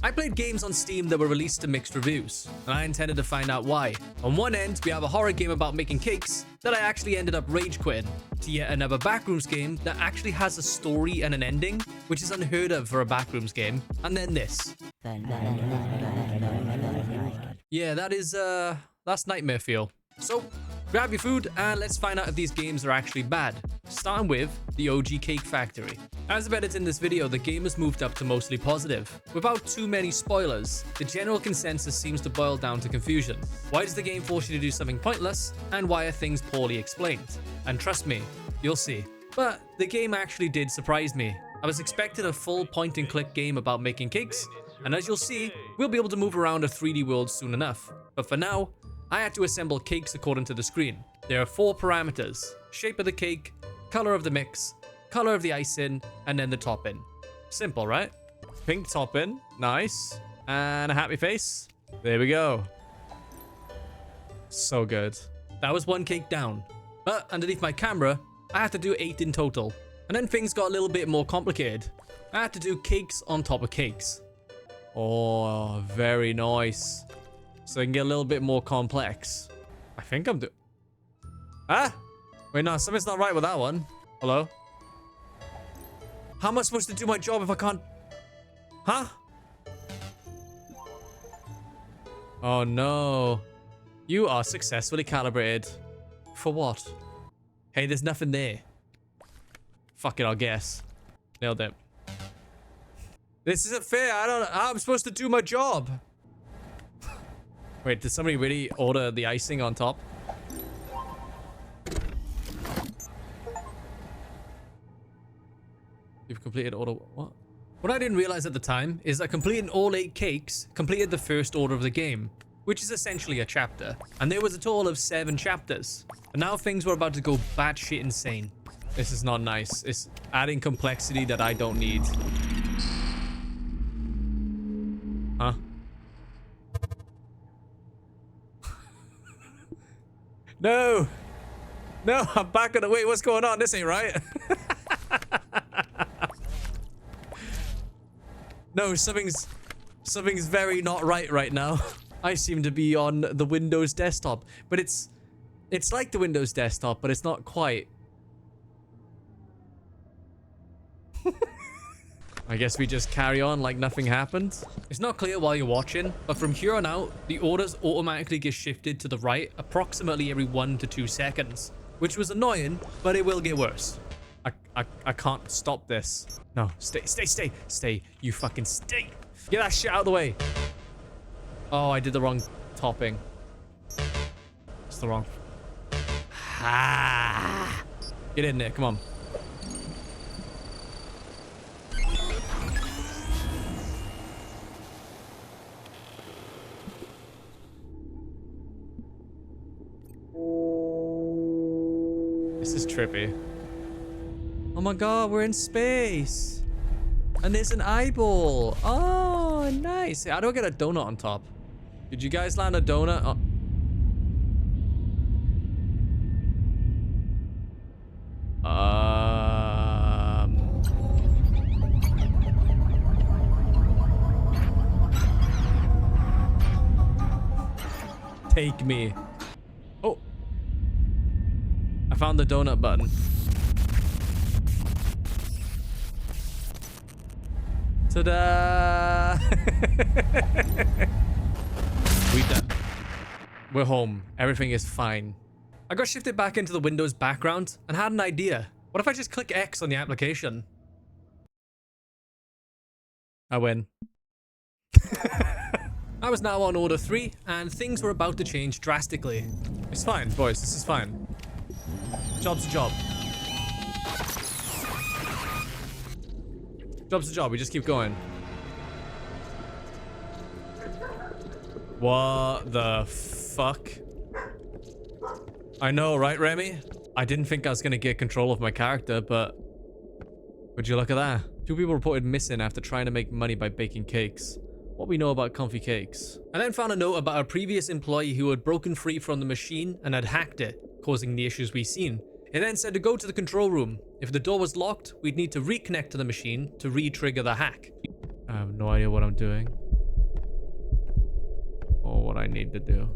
I played games on Steam that were released to mixed reviews, and I intended to find out why. On one end, we have a horror game about making cakes that I actually ended up rage quitting, to yet another Backrooms game that actually has a story and an ending, which is unheard of for a Backrooms game, and then this. Yeah, that's nightmare fuel. So, grab your food and let's find out if these games are actually bad. Starting with the OG Cake Factory. As I've edited in this video, the game has moved up to mostly positive. Without too many spoilers, the general consensus seems to boil down to confusion. Why does the game force you to do something pointless? And why are things poorly explained? And trust me, you'll see. But the game actually did surprise me. I was expecting a full point-and-click game about making cakes, and as you'll see, we'll be able to move around a 3D world soon enough. But for now, I had to assemble cakes according to the screen. There are 4 parameters: shape of the cake, color of the mix, color of the icing, and then the topping. Simple, right? Pink topping, nice. And a happy face. There we go. So good. That was 1 cake down. But underneath my camera, I had to do 8 in total. And then things got a little bit more complicated. I had to do cakes on top of cakes. Oh, very nice. So I can get a little bit more complex. I think I'm doing... Ah! Wait, no, something's not right with that one. Hello? How am I supposed to do my job if I can't... Huh? Oh, no. You are successfully calibrated. For what? Hey, there's nothing there. Fuck it, I'll guess. Nailed it. This isn't fair. I don't know how I'm supposed to do my job. Wait, did somebody really order the icing on top? You've completed order... What? What I didn't realize at the time is that completing all 8 cakes completed the first order of the game, which is essentially a chapter. And there was a total of 7 chapters. And now things were about to go batshit insane. This is not nice. It's adding complexity that I don't need. Huh? No! No, I'm back on the... Wait, what's going on? This ain't right. No, something's very not right now. I seem to be on the Windows desktop, but it's like the Windows desktop, but it's not quite. I guess we just carry on like nothing happened. It's not clear while you're watching, but from here on out, the orders automatically get shifted to the right approximately every 1 to 2 seconds, which was annoying, but it will get worse. I can't stop this. No, stay. You fucking stay. Get that shit out of the way. Oh, I did the wrong topping. It's the wrong. Ah. Get in there, come on. This is trippy. Oh my god, we're in space. And there's an eyeball. Oh, nice. How do I get a donut on top? Did you guys land a donut? Oh. Take me. Oh. I found the donut button. Ta-da! We done. We're home. Everything is fine. I got shifted back into the Windows background and had an idea. What if I just click X on the application? I win. I was now on order 3 and things were about to change drastically. It's fine, boys. This is fine. Job's a job. Job's a job. We just keep going. What the fuck? I know, right, Remy? I didn't think I was gonna get control of my character, but... Would you look at that? 2 people reported missing after trying to make money by baking cakes. What we know about comfy cakes. I then found a note about a previous employee who had broken free from the machine and had hacked it, causing the issues we've seen. It then said to go to the control room. If the door was locked, we'd need to reconnect to the machine to re-trigger the hack. I have no idea what I'm doing. what I need to do.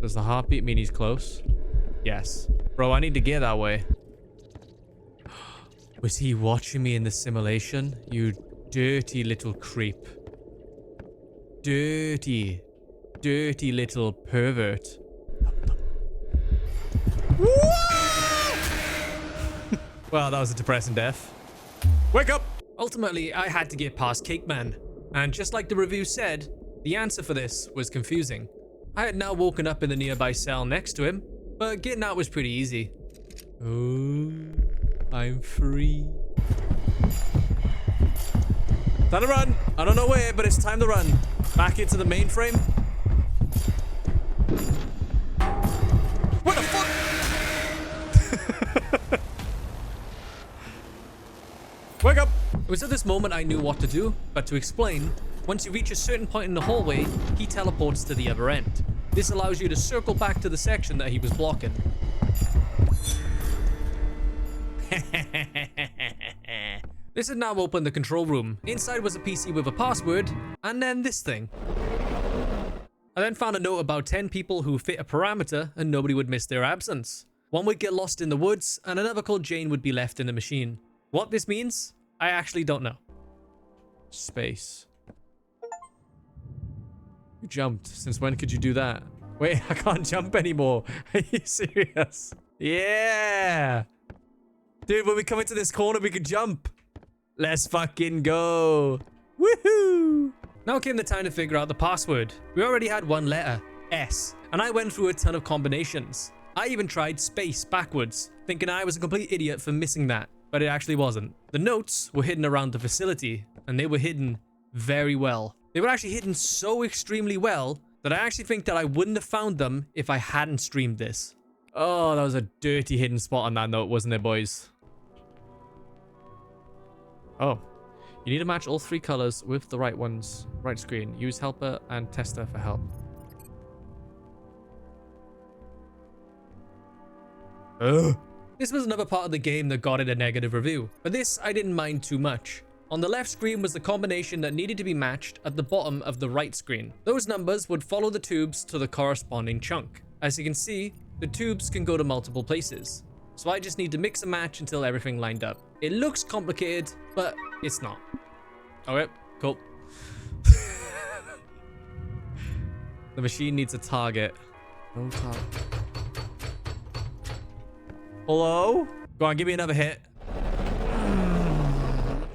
Does the heartbeat mean he's close? Yes. Bro, I need to get that way. Was he watching me in the simulation? You dirty little creep. Dirty. Dirty little pervert. Well, that was a depressing death. Wake up! Ultimately, I had to get past Cake Man. And just like the review said, the answer for this was confusing. I had now woken up in the nearby cell next to him, but getting out was pretty easy. Oh, I'm free. Time to run! I don't know where, but it's time to run. Back into the mainframe. What the fuck? Wake up! It was at this moment I knew what to do, but to explain, once you reach a certain point in the hallway, he teleports to the other end. This allows you to circle back to the section that he was blocking. This had now opened the control room. Inside was a PC with a password, and then this thing. I then found a note about 10 people who fit a parameter and nobody would miss their absence. One would get lost in the woods, and another called Jane would be left in the machine. What this means, I actually don't know. Space. You jumped. Since when could you do that? Wait, I can't jump anymore. Are you serious? Yeah! Dude, when we come into this corner, we can jump. Let's fucking go. Woohoo! Now came the time to figure out the password. We already had one letter, S, and I went through a ton of combinations. I even tried space backwards, thinking I was a complete idiot for missing that, but it actually wasn't. The notes were hidden around the facility, and they were hidden very well. They were actually hidden so extremely well that I actually think that I wouldn't have found them if I hadn't streamed this. Oh, that was a dirty hidden spot on that note, wasn't it, boys? Oh. You need to match all 3 colors with the right ones. Right screen. Use helper and tester for help. This was another part of the game that got it a negative review, but this I didn't mind too much. On the left screen was the combination that needed to be matched at the bottom of the right screen. Those numbers would follow the tubes to the corresponding chunk. As you can see, the tubes can go to multiple places. So I just need to mix and match until everything lined up. It looks complicated, but it's not. Okay, cool. The machine needs a target. No target. Hello? Go on, give me another hit.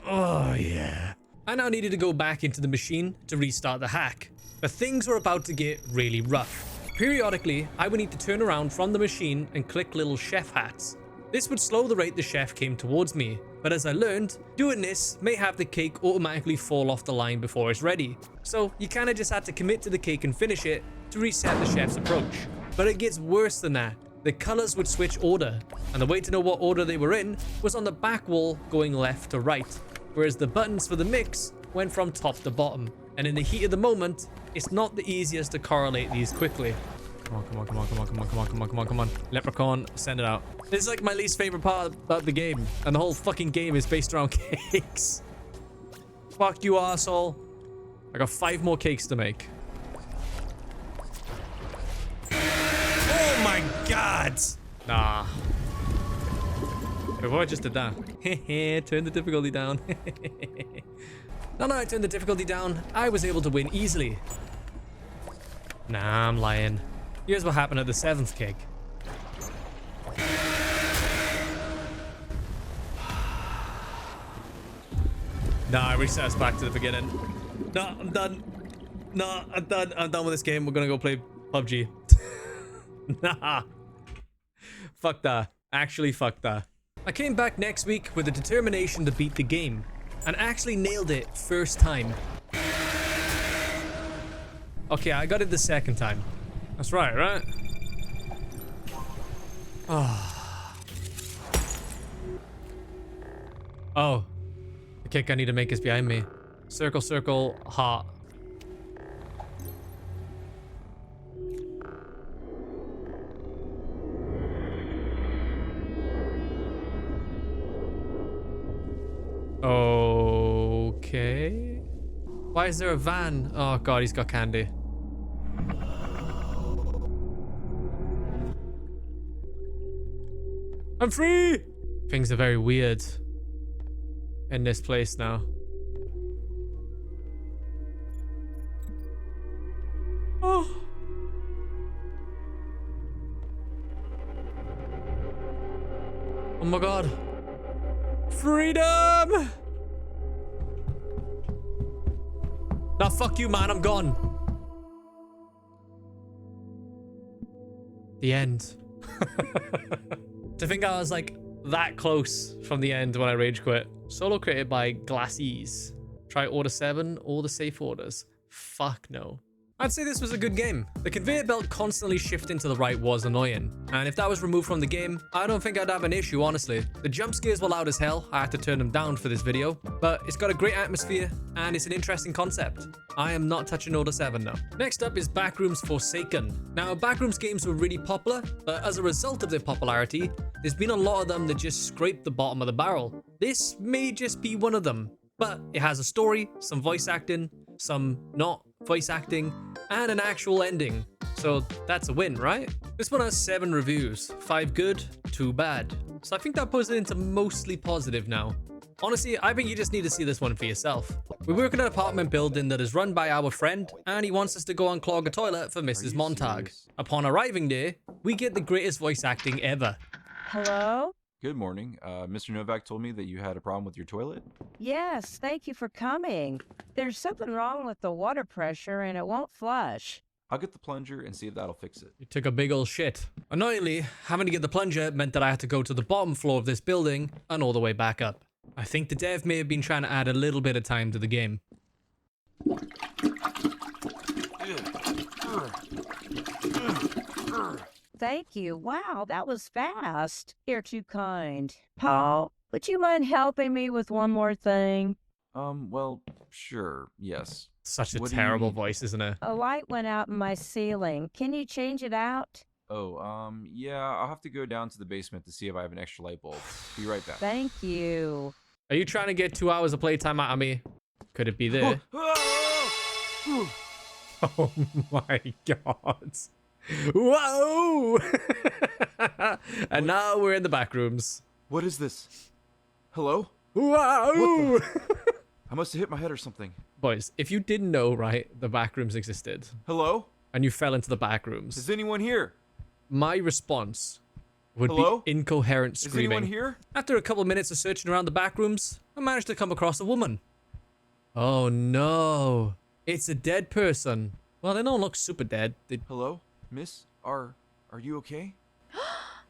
Oh, yeah. I now needed to go back into the machine to restart the hack, but things were about to get really rough. Periodically, I would need to turn around from the machine and click little chef hats. This would slow the rate the chef came towards me, but as I learned, doing this may have the cake automatically fall off the line before it's ready. So you kinda just had to commit to the cake and finish it to reset the chef's approach. But it gets worse than that. The colors would switch order, and the way to know what order they were in was on the back wall going left to right, whereas the buttons for the mix went from top to bottom. And in the heat of the moment, it's not the easiest to correlate these quickly. Come on, come on, come on, come on, come on, come on, come on, come on, come on. Leprechaun, send it out. This is like my least favorite part about the game, and the whole fucking game is based around cakes. Fuck you, asshole. I got 5 more cakes to make. Oh my god! Nah. Wait, what I just did that? Turn the difficulty down. Now that I turned the difficulty down, I was able to win easily. Nah, I'm lying. Here's what happened at the 7th cake. Nah, I reset us back to the beginning. No, I'm done. No, I'm done. I'm done with this game. We're gonna go play PUBG. Nah. Fuck that. Actually, fuck that. I came back next week with a determination to beat the game, and actually nailed it first time. Okay, I got it the second time. That's right, right? Oh. Oh. The kick I need to make is behind me. Circle, circle, heart. Okay. Why is there a van? Oh god, he's got candy. I'm free! Things are very weird in this place now. Oh. Oh my god. Freedom! Now fuck you, man, I'm gone. The end. To think I was like that close from the end when I rage quit. Solo created by Glassies. Try order 7, all the safe orders. Fuck no. I'd say this was a good game. The conveyor belt constantly shifting to the right was annoying. And if that was removed from the game, I don't think I'd have an issue, honestly. The jump scares were loud as hell. I had to turn them down for this video. But it's got a great atmosphere and it's an interesting concept. I am not touching Order 7 though. Next up is Backrooms Forsaken. Now, Backrooms games were really popular, but as a result of their popularity, there's been a lot of them that just scrape the bottom of the barrel. This may just be one of them, but it has a story, some voice acting, some not voice acting, and an actual ending. So that's a win, right? This one has 7 reviews, 5 good, 2 bad. So I think that puts it into mostly positive now. Honestly, I think you just need to see this one for yourself. We work in an apartment building that is run by our friend, and he wants us to go unclog a toilet for Mrs. Montag. Upon arriving there, we get the greatest voice acting ever. Hello? Good morning. Mr. Novak told me that you had a problem with your toilet. Yes, thank you for coming. There's something wrong with the water pressure and it won't flush. I'll get the plunger and see if that'll fix it. You took a big ol' shit. Annoyingly, having to get the plunger meant that I had to go to the bottom floor of this building and all the way back up. I think the dev may have been trying to add a little bit of time to the game. Thank you. Wow, that was fast. You're too kind. Paul, would you mind helping me with one more thing? Well, sure, yes. Such a What do terrible you need? voice, isn't it? A light went out in my ceiling. Can you change it out? Oh, yeah, I'll have to go down to the basement to see if I have an extra light bulb. Be right back. Thank you. Are you trying to get 2 hours of playtime out of me? Could it be there? Oh my god. Whoa! And now we're in the back rooms. What is this? Hello? Whoa! I must have hit my head or something. Boys, if you didn't know, right, the back rooms existed, Hello? and you fell into the back rooms, Is anyone here? my response would Hello? be incoherent Is screaming. anyone here? After a couple minutes of searching around the back rooms, I managed to come across a woman. Oh no, it's a dead person. Well, they don't look super dead. They... Hello? Miss? Are you okay?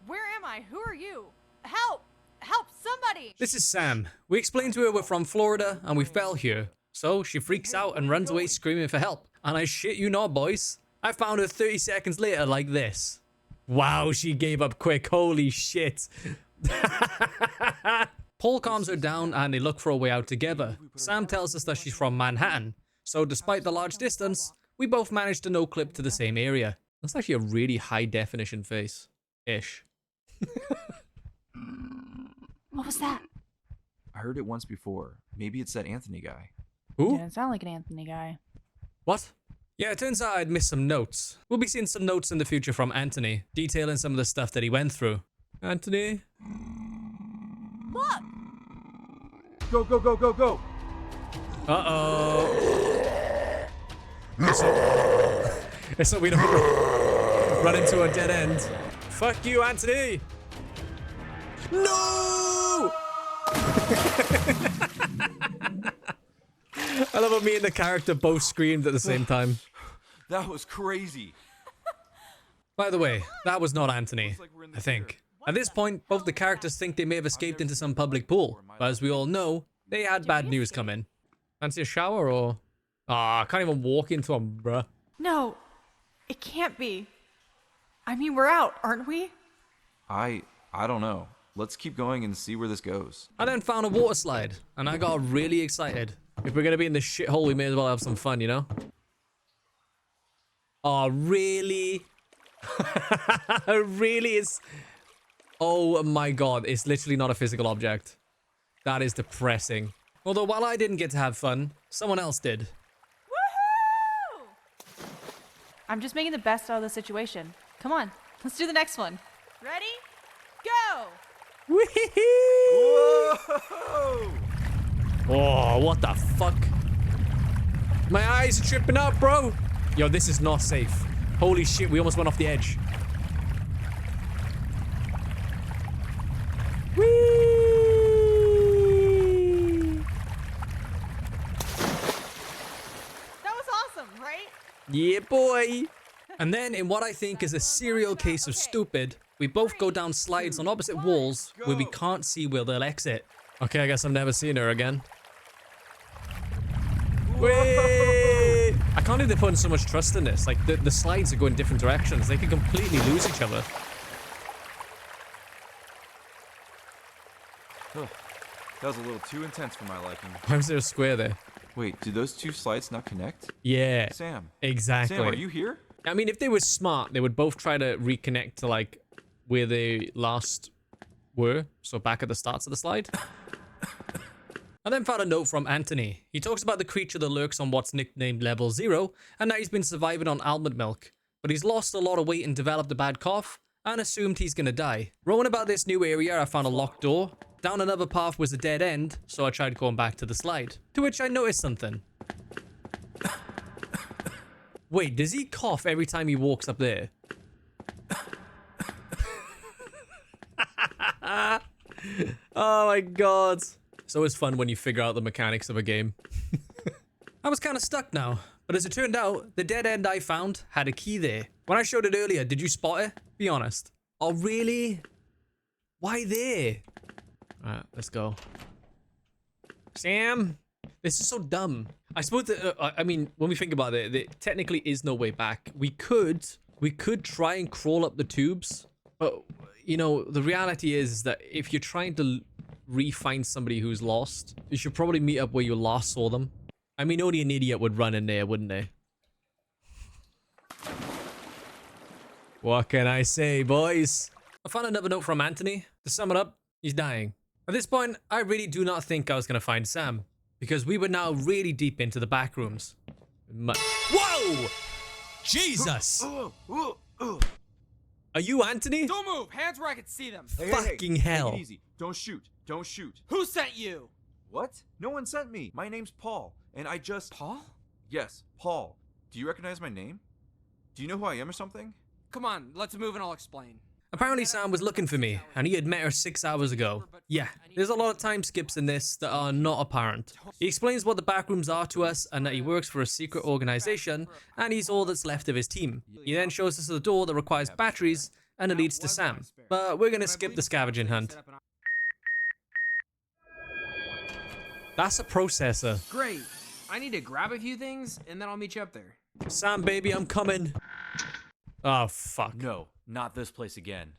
Where am I? Who are you? Help! Help, somebody! This is Sam. We explained to her we're from Florida and we fell here. So she freaks out and runs away screaming for help. And I shit you not, boys, I found her 30 seconds later like this. Wow, she gave up quick. Holy shit. Paul calms her down and they look for a way out together. Sam tells us that she's from Manhattan. So despite the large distance, we both managed to no-clip to the same area. That's actually a really high definition face. Ish. What was that? I heard it once before. Maybe it's that Anthony guy. Who? Didn't sound like an Anthony guy. What? Yeah, it turns out I'd missed some notes. We'll be seeing some notes in the future from Anthony, detailing some of the stuff that he went through. Anthony? Look! Go, go, go, go, go! Uh-oh. So we don't run into a dead end. Fuck you, Anthony! No! I love how me and the character both screamed at the same time. That was crazy. By the way, that was not Anthony, I think. At this point, both the characters think they may have escaped into some public pool, but as we all know, they had bad news coming. Fancy a shower or... Ah, I can't even walk into them, bruh. No, it can't be. I mean, we're out, aren't we? I don't know. Let's keep going and see where this goes. I then found a water slide, and I got really excited. If we're gonna be in this shithole, we may as well have some fun, you know? Oh, really? Really? It's... Oh my god, it's literally not a physical object. That is depressing. Although while I didn't get to have fun, someone else did. I'm just making the best out of the situation. Come on, let's do the next one. Ready? Go! Whee-hee-hee! Whoa! Oh, what the fuck? My eyes are tripping out, bro. Yo, this is not safe. Holy shit, we almost went off the edge. Whee! That was awesome, right? Yeah, boy. And then, in what I think is a serial case of stupid, we both go down slides on opposite walls where we can't see where they'll exit. Okay, I guess I'm never seeing her again. Whee! I can't believe they're putting so much trust in this. Like, the slides are going different directions. They could completely lose each other. Oh, that was a little too intense for my liking. Why was there a square there? Wait, do those two slides not connect? Yeah. Sam. Exactly. Sam, are you here? I mean, if they were smart, they would both try to reconnect to, like, where they last were. So back at the starts of the slide. I then found a note from Anthony. He talks about the creature that lurks on what's nicknamed Level 0, and that he's been surviving on almond milk. But he's lost a lot of weight and developed a bad cough, and assumed he's gonna die. Roaming about this new area, I found a locked door. Down another path was a dead end, so I tried going back to the slide. To which I noticed something. Wait, does he cough every time he walks up there? Oh my god. It's always fun when you figure out the mechanics of a game. I was kind of stuck now, but as it turned out, the dead end I found had a key there. When I showed it earlier, did you spot it? Be honest. Oh, really? Why there? Alright, let's go. Sam? This is so dumb. I suppose that, I mean, when we think about it, there technically is no way back. We could try and crawl up the tubes, but, you know, the reality is that if you're trying to re-find somebody who's lost, you should probably meet up where you last saw them. I mean, only an idiot would run in there, wouldn't they? What can I say, boys? I found another note from Anthony. To sum it up, he's dying. At this point, I really do not think I was going to find Sam, because we were now really deep into the back rooms. Whoa! Jesus! Are you Anthony? Don't move! Hands where I can see them! Fucking hell. Take it easy. Don't shoot. Don't shoot. Who sent you? What? No one sent me. My name's Paul, and I just... Paul? Yes, Paul. Do you recognize my name? Do you know who I am or something? Come on, let's move and I'll explain. Apparently Sam was looking for me, and he had met her 6 hours ago. Yeah, there's a lot of time skips in this that are not apparent. He explains what the backrooms are to us, and that he works for a secret organization, and he's all that's left of his team. He then shows us the door that requires batteries, and it leads to Sam. But we're gonna skip the scavenging hunt. That's a processor. Great. I need to grab a few things, and then I'll meet you up there. Sam, baby, I'm coming. Oh, fuck. No, not this place again.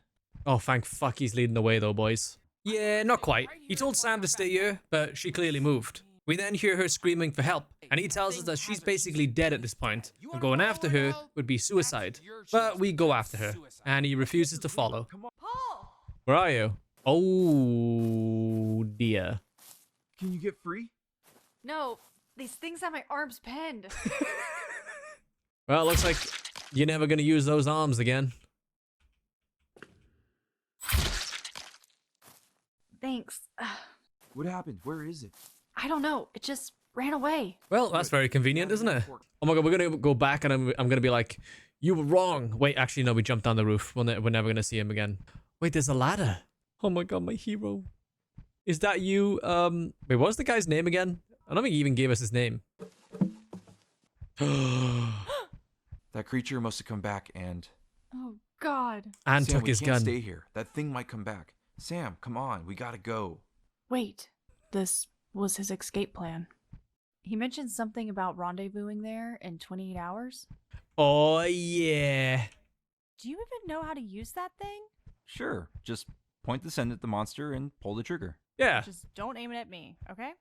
Oh, thank fuck he's leading the way though, boys. Yeah, not quite. He told Sam to stay here, but she clearly moved. We then hear her screaming for help, and he tells us that she's basically dead at this point, and going after her would be suicide. But we go after her, and he refuses to follow. Paul! Where are you? Oh, dear. Can you get free? No, these things have my arms pinned. Well, it looks like you're never gonna use those arms again. Thanks. What happened? Where is it? I don't know. It just ran away. Well, that's very convenient, isn't it? Oh my god, we're gonna go back and I'm gonna be like, you were wrong. Wait, actually, no, we jumped down the roof. We're never gonna see him again. Wait, there's a ladder. Oh my god, my hero. Is that you? Wait, what was the guy's name again? I don't think he even gave us his name. That creature must have come back and... Oh, God. And Sam, took his we can't gun. stay here. That thing might come back. Sam, come on. We gotta go. Wait, this was his escape plan. He mentioned something about rendezvousing there in 28 hours. Oh, yeah. Do you even know how to use that thing? Sure. Just point the send at the monster and pull the trigger. Yeah. Just don't aim it at me, okay?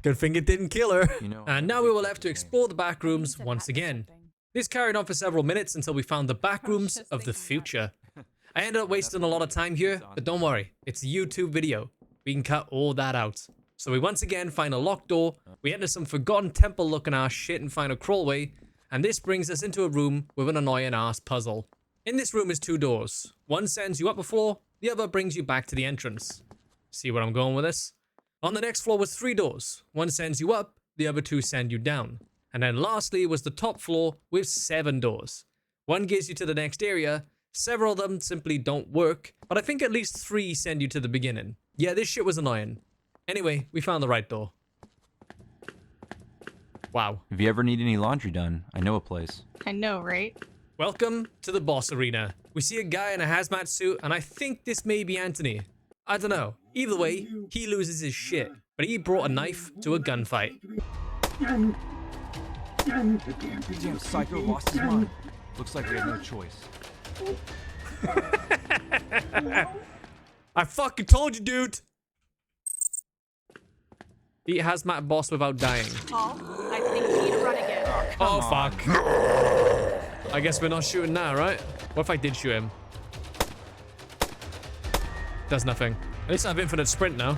Good thing it didn't kill her. You know, And now we will have to explore the back rooms once again. This carried on for several minutes until we found the back rooms of the future. I ended up wasting a lot of time here, but don't worry, it's a YouTube video. We can cut all that out. So we once again find a locked door, we enter some forgotten temple looking ass shit and find a crawlway, and this brings us into a room with an annoying ass puzzle. In this room is 2 doors. One sends you up a floor, the other brings you back to the entrance. See where I'm going with this? On the next floor was 3 doors. One sends you up, the other 2 send you down. And then lastly was the top floor with 7 doors. One gives you to the next area, several of them simply don't work, but I think at least 3 send you to the beginning. Yeah, this shit was annoying. Anyway, we found the right door. Wow. If you ever need any laundry done, I know a place. I know, right? Welcome to the boss arena. We see a guy in a hazmat suit, and I think this may be Anthony. I don't know. Either way, he loses his shit, but he brought a knife to a gunfight. Damn psycho lost his mind. Looks like we have no choice. I fucking told you, dude! Beat hazmat boss without dying. Paul, I think you need to run again. Oh, fuck. I guess we're not shooting now, right? What if I did shoot him? Does nothing. At least I have infinite sprint now.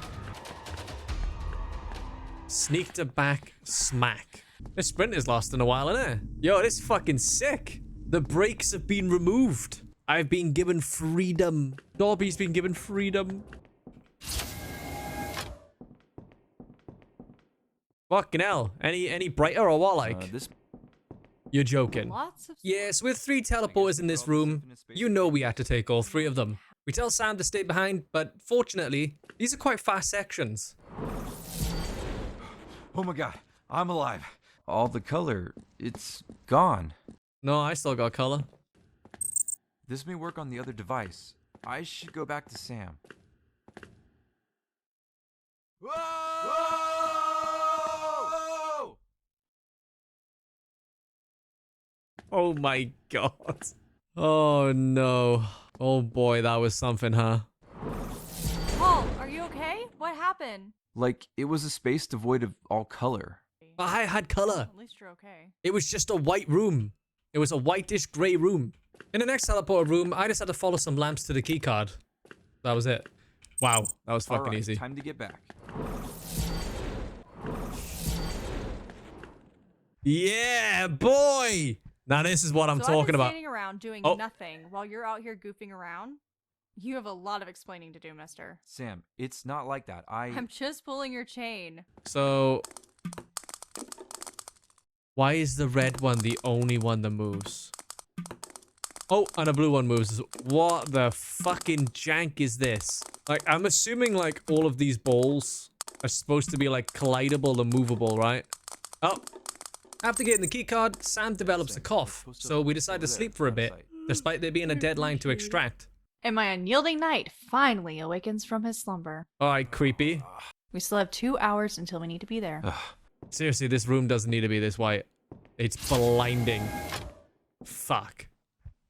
Sneak to back smack. This sprint is lasting a while, isn't it? Yo, this is fucking sick. The brakes have been removed. I've been given freedom. Dobby's been given freedom. Fucking hell. Any brighter or what, like? You're joking. Lots of Yes, with 3 teleporters in this room, you know we had to take all 3 of them. We tell Sam to stay behind, but fortunately, these are quite fast sections. Oh my god, I'm alive. All the color, it's gone. No, I still got color. This may work on the other device. I should go back to Sam. Whoa! Oh my god. Oh no. Oh boy, that was something, huh? Paul, are you okay? What happened? Like, it was a space devoid of all color. I had color. At least you're okay. It was just a white room. It was a whitish grey room. In the next teleporter room, I just had to follow some lamps to the keycard. That was it. Wow, that was fucking Alright, easy. time to get back. Yeah, boy! Now this is what I'm So talking I've been about. standing around doing Oh. nothing while you're out here goofing around. You have a lot of explaining to do, mister. Sam, it's not like that. I'm just pulling your chain. So, why is the red one the only one that moves? Oh, and a blue one moves. What the fucking jank is this? Like, I'm assuming, like, all of these balls are supposed to be, like, collidable and movable, right? Oh. After getting the keycard, Sam develops a cough, so we decide to sleep for a bit, despite there being a deadline to extract. And my unyielding knight finally awakens from his slumber. Alright, creepy. We still have 2 hours until we need to be there. Seriously, this room doesn't need to be this white. It's blinding. Fuck.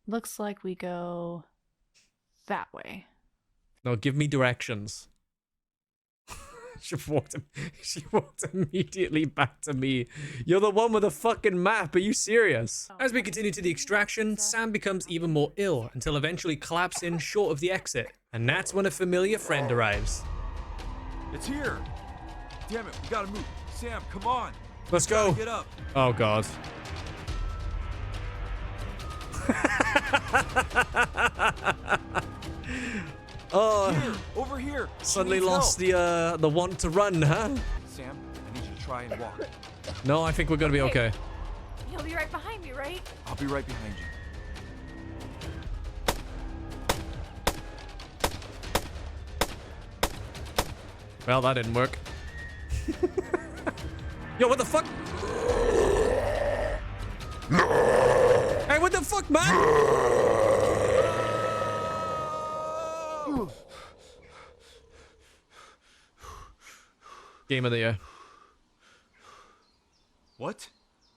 Looks like we go that way. No, give me directions. She walked immediately back to me. You're the one with the fucking map. Are you serious? As we continue to the extraction, Sam becomes even more ill until eventually collapsing short of the exit. And that's when a familiar friend arrives. It's here! Damn it, we gotta move. Sam, come on! Let's go. Get up! Oh, God. Oh, Here! Over here! She suddenly needs lost help. the want to run, huh? Sam, I need you to try and walk. No, I think we're gonna be okay. You'll be right behind me, right? I'll be right behind you. Well, that didn't work. Yo, what the fuck? Hey, what the fuck, man? Game of the year. What?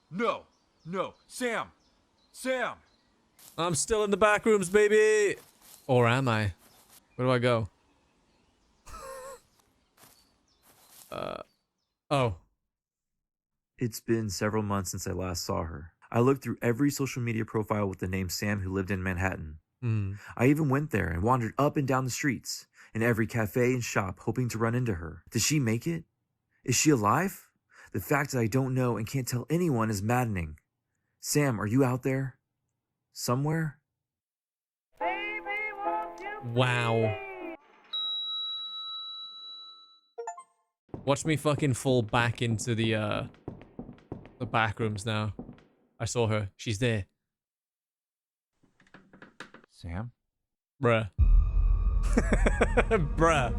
No! No! Sam! Sam! I'm still in the back rooms, baby! Or am I? Where do I go? Oh. It's been several months since I last saw her. I looked through every social media profile with the name Sam who lived in Manhattan. I even went there and wandered up and down the streets, in every cafe and shop hoping to run into her. Did she make it? Is she alive? The fact that I don't know and can't tell anyone is maddening. Sam, are you out there? Somewhere? Wow. Watch me fucking fall back into the back rooms now. I saw her. She's there. Sam? Bruh. Bruh.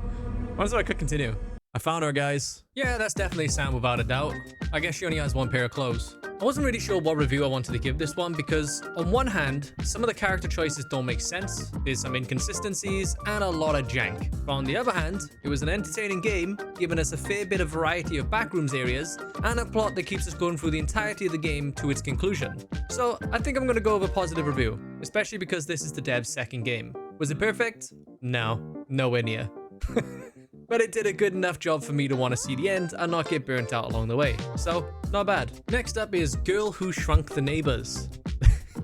I'm sorry, I could continue. I found her, guys. Yeah, that's definitely Sam without a doubt. I guess she only has one pair of clothes. I wasn't really sure what review I wanted to give this one because, on one hand, some of the character choices don't make sense, there's some inconsistencies, and a lot of jank. But on the other hand, it was an entertaining game, giving us a fair bit of variety of backrooms areas, and a plot that keeps us going through the entirety of the game to its conclusion. So, I think I'm going to go with a positive review, especially because this is the dev's second game. Was it perfect? No, nowhere near. But it did a good enough job for me to want to see the end and not get burnt out along the way. So, not bad. Next up is Girl Who Shrunk the Neighbours.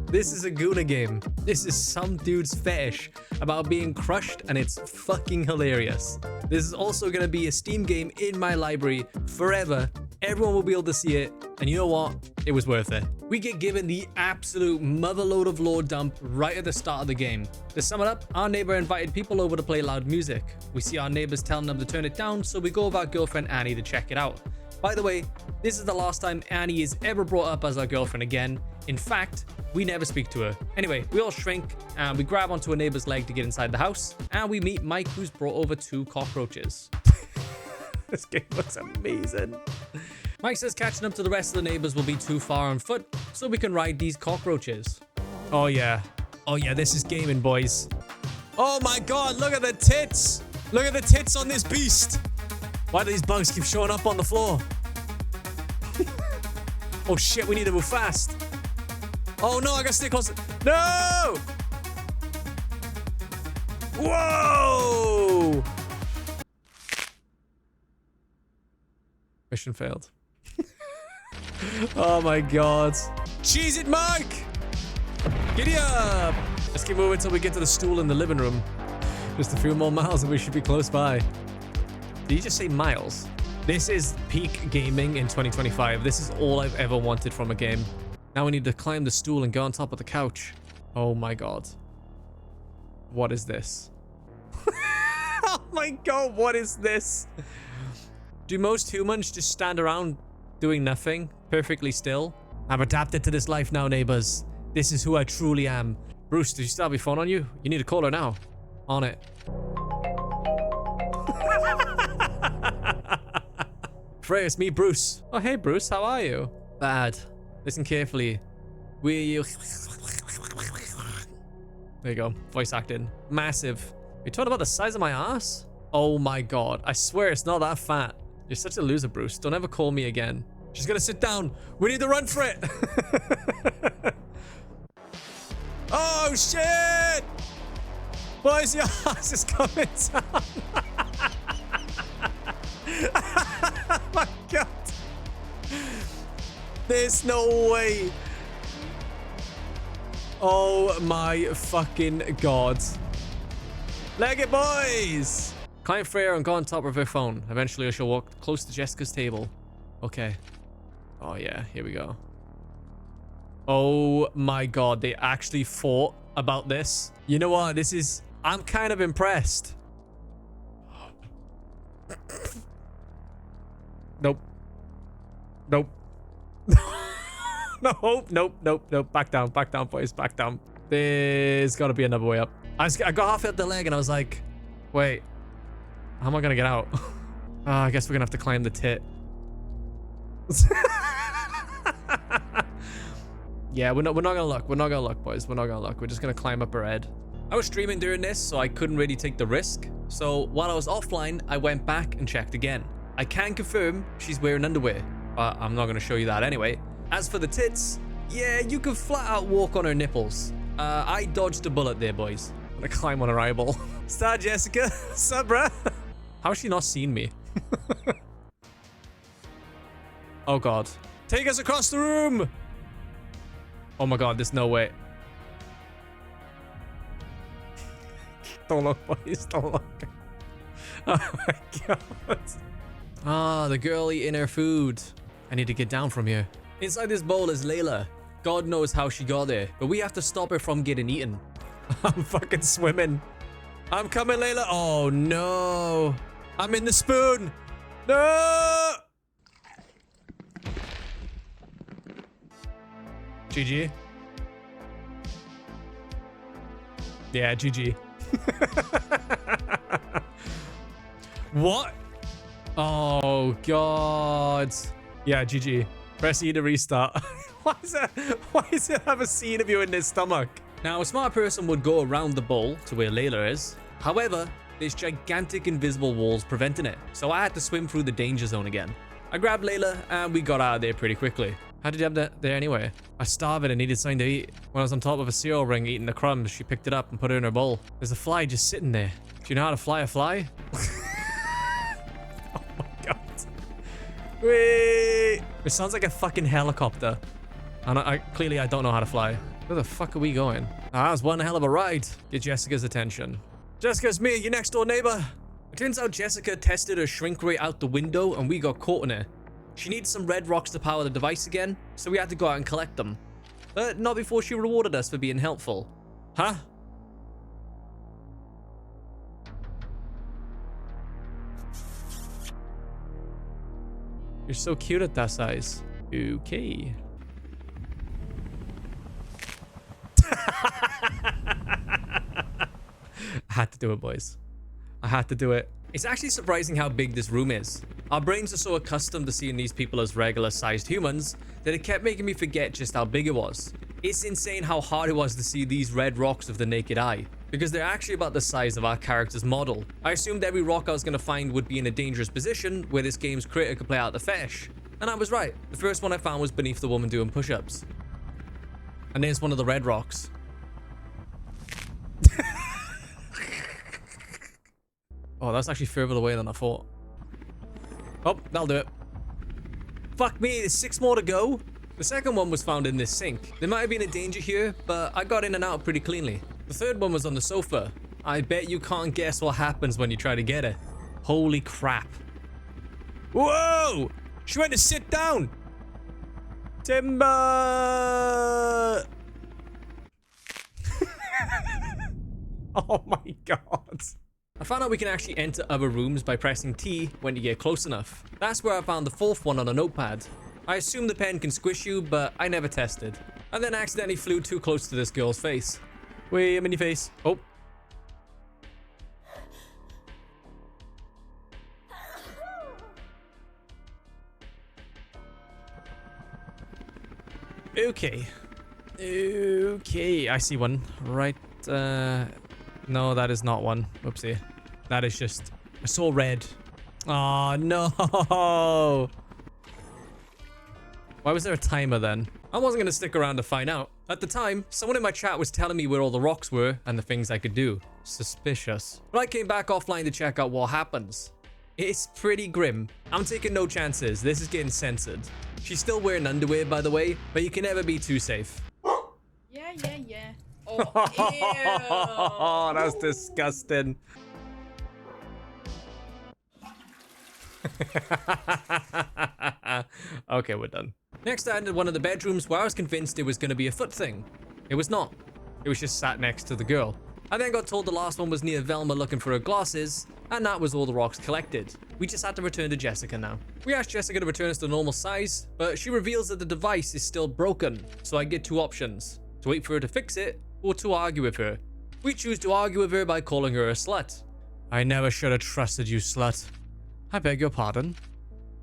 This is a Guna game. This is some dude's fetish about being crushed, and it's fucking hilarious. This is also going to be a Steam game in my library forever. Everyone will be able to see it, and you know what? It was worth it. We get given the absolute motherload of lore dump right at the start of the game. To sum it up, our neighbor invited people over to play loud music. We see our neighbors telling them to turn it down, so we go with our girlfriend Annie to check it out. By the way, this is the last time Annie is ever brought up as our girlfriend again. In fact, we never speak to her. Anyway, we all shrink, and we grab onto a neighbor's leg to get inside the house, and we meet Mike, who's brought over 2 cockroaches. This game looks amazing. Mike says catching up to the rest of the neighbors will be too far on foot, so we can ride these cockroaches. Oh yeah. Oh yeah, this is gaming, boys. Oh my god, look at the tits! Look at the tits on this beast! Why do these bugs keep showing up on the floor? Oh shit, we need to move fast. Oh no, I gotta stay close. No! Whoa! Mission failed. Oh my god. Cheese it, Mike! Giddy up! Let's keep moving until we get to the stool in the living room. Just a few more miles and we should be close by. Did you just say miles? This is peak gaming in 2025. This is all I've ever wanted from a game. Now we need to climb the stool and go on top of the couch. Oh my god. What is this? Oh my god, what is this? Do most humans just stand around doing nothing, perfectly still? I've adapted to this life now, neighbors. This is who I truly am. Bruce, did you still have your phone on you? You need to call her now. On it. Freya, it's me, Bruce. Oh, hey, Bruce, how are you? Bad. Listen carefully. Will you... There you go. Voice acting. Massive. You talking about the size of my ass? Oh my god. I swear it's not that fat. You're such a loser, Bruce. Don't ever call me again. She's gonna sit down. We need to run for it. Oh, shit! Boys, your ass is coming down. Oh my god. There's no way. Oh my fucking god. Leg it, boys! Climb Freya and go on top of her phone. Eventually I shall walk close to Jessica's table. Okay. Oh yeah, here we go. Oh my god, they actually fought about this. You know what? This is... I'm kind of impressed. Nope. Nope. No, nope. Back down, boys. Back down. There's got to be another way up. I got half at the leg and I was like, wait, how am I going to get out? I guess we're going to have to climb the tit. Yeah, we're not going to look. We're not going to look, boys. We're not going to look. We're just going to climb up her head. I was streaming during this, so I couldn't really take the risk. So while I was offline, I went back and checked again. I can confirm she's wearing underwear, but I'm not going to show you that anyway. As for the tits, yeah, you can flat out walk on her nipples. I dodged a bullet there, boys. I'm going to climb on her eyeball. Star Jessica, sup, bruh? How has she not seen me? Oh, God. Take us across the room! Oh, my God, there's no way. Don't look, boys, don't look. Oh, my God. Ah, the girl eating her food. I need to get down from here. Inside this bowl is Layla. God knows how she got there, but we have to stop her from getting eaten. I'm fucking swimming. I'm coming, Layla. Oh, no. I'm in the spoon. No. GG. Yeah, GG. What? Oh, God. Yeah, GG. Press E to restart. Why does it have a scene of you in his stomach? Now, a smart person would go around the bowl to where Layla is. However, there's gigantic invisible walls preventing it, so I had to swim through the danger zone again. I grabbed Layla, and we got out of there pretty quickly. How did you have that there anyway? I starved and needed something to eat. When I was on top of a cereal ring eating the crumbs, she picked it up and put it in her bowl. There's a fly just sitting there. Do you know how to fly a fly? Oh my god. Wait. It sounds like a fucking helicopter. And clearly I don't know how to fly. Where the fuck are we going? Ah, that was one hell of a ride. Get Jessica's attention. Jessica's me, your next door neighbor. It turns out Jessica tested her shrink ray out the window and we got caught in it. She needed some red rocks to power the device again, so we had to go out and collect them. But not before she rewarded us for being helpful. Huh? You're so cute at that size. Okay. I had to do it, boys. I had to do it. It's actually surprising how big this room is. Our brains are so accustomed to seeing these people as regular-sized humans that it kept making me forget just how big it was. It's insane how hard it was to see these red rocks with the naked eye, because they're actually about the size of our character's model. I assumed every rock I was going to find would be in a dangerous position where this game's creator could play out the fetish. And I was right. The first one I found was beneath the woman doing push-ups. And there's one of the red rocks. Oh, that's actually further away than I thought. Oh, that'll do it. Fuck me, there's 6 more to go. The second one was found in this sink. There might have been a danger here, but I got in and out pretty cleanly. The third one was on the sofa. I bet you can't guess what happens when you try to get it. Holy crap. Whoa! She went to sit down! Timber! Oh my god. I found out we can actually enter other rooms by pressing T when you get close enough. That's where I found the 4th one on a notepad. I assume the pen can squish you, but I never tested. I then accidentally flew too close to this girl's face. Wait, I'm in your face. Oh. Okay. Okay, I see one. Right, no, that is not one. Whoopsie. That is just... I saw red. Oh, no. Why was there a timer then? I wasn't going to stick around to find out. At the time, someone in my chat was telling me where all the rocks were and the things I could do. Suspicious. But I came back offline to check out what happens. It's pretty grim. I'm taking no chances. This is getting censored. She's still wearing underwear, by the way, but you can never be too safe. Yeah. Oh, ew. That's disgusting. Okay, we're done. Next, I entered one of the bedrooms where I was convinced it was going to be a foot thing. It was not. It was just sat next to the girl. I then got told the last one was near Velma looking for her glasses, and that was all the rocks collected. We just had to return to Jessica now. We asked Jessica to return us to normal size, but she reveals that the device is still broken, so I get 2 options: to wait for her to fix it, or to argue with her. We choose to argue with her by calling her a slut. I never should have trusted you, slut. I beg your pardon.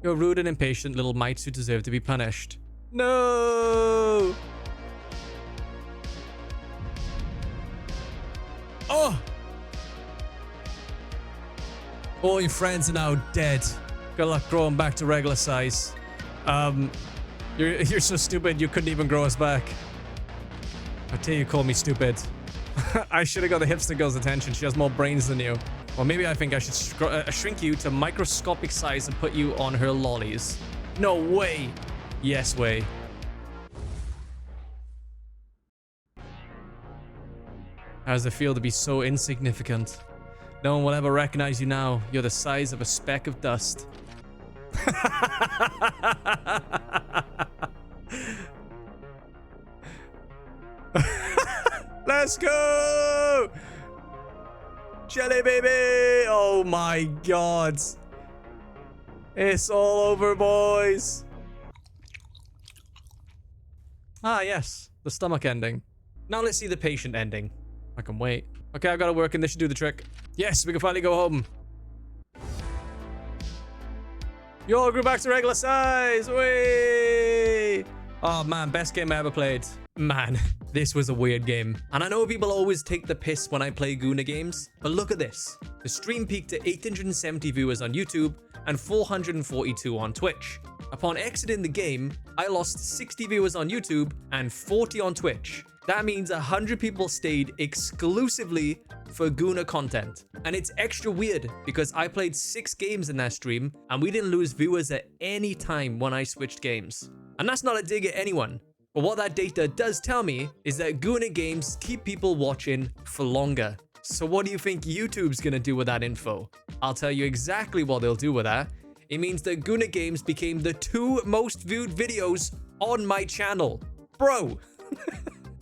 You're rude and impatient little mites who deserve to be punished. No! Oh! All your friends are now dead. Good luck growing back to regular size. You're so stupid you couldn't even grow us back. I tell you, call me stupid. I should have got the hipster girl's attention. She has more brains than you. Or maybe I think I should shrink you to microscopic size and put you on her lollies. No way. Yes way. How does it feel to be so insignificant? No one will ever recognize you now. You're the size of a speck of dust. Let's go! Jelly baby! Oh my god. It's all over, boys. Ah, yes. The stomach ending. Now let's see the patient ending. I can wait. Okay, I've got to work and this should do the trick. Yes, we can finally go home. You all grew back to regular size. Whee! Oh man, best game I ever played. Man, this was a weird game. And I know people always take the piss when I play Guna games, but look at this. The stream peaked at 870 viewers on YouTube and 442 on Twitch. Upon exiting the game, I lost 60 viewers on YouTube and 40 on Twitch. That means 100 people stayed exclusively for Guna content. And it's extra weird because I played 6 games in that stream and we didn't lose viewers at any time when I switched games. And that's not a dig at anyone. But what that data does tell me is that Guna games keep people watching for longer. So what do you think YouTube's gonna do with that info? I'll tell you exactly what they'll do with that. It means that Guna games became the 2 most viewed videos on my channel. Bro!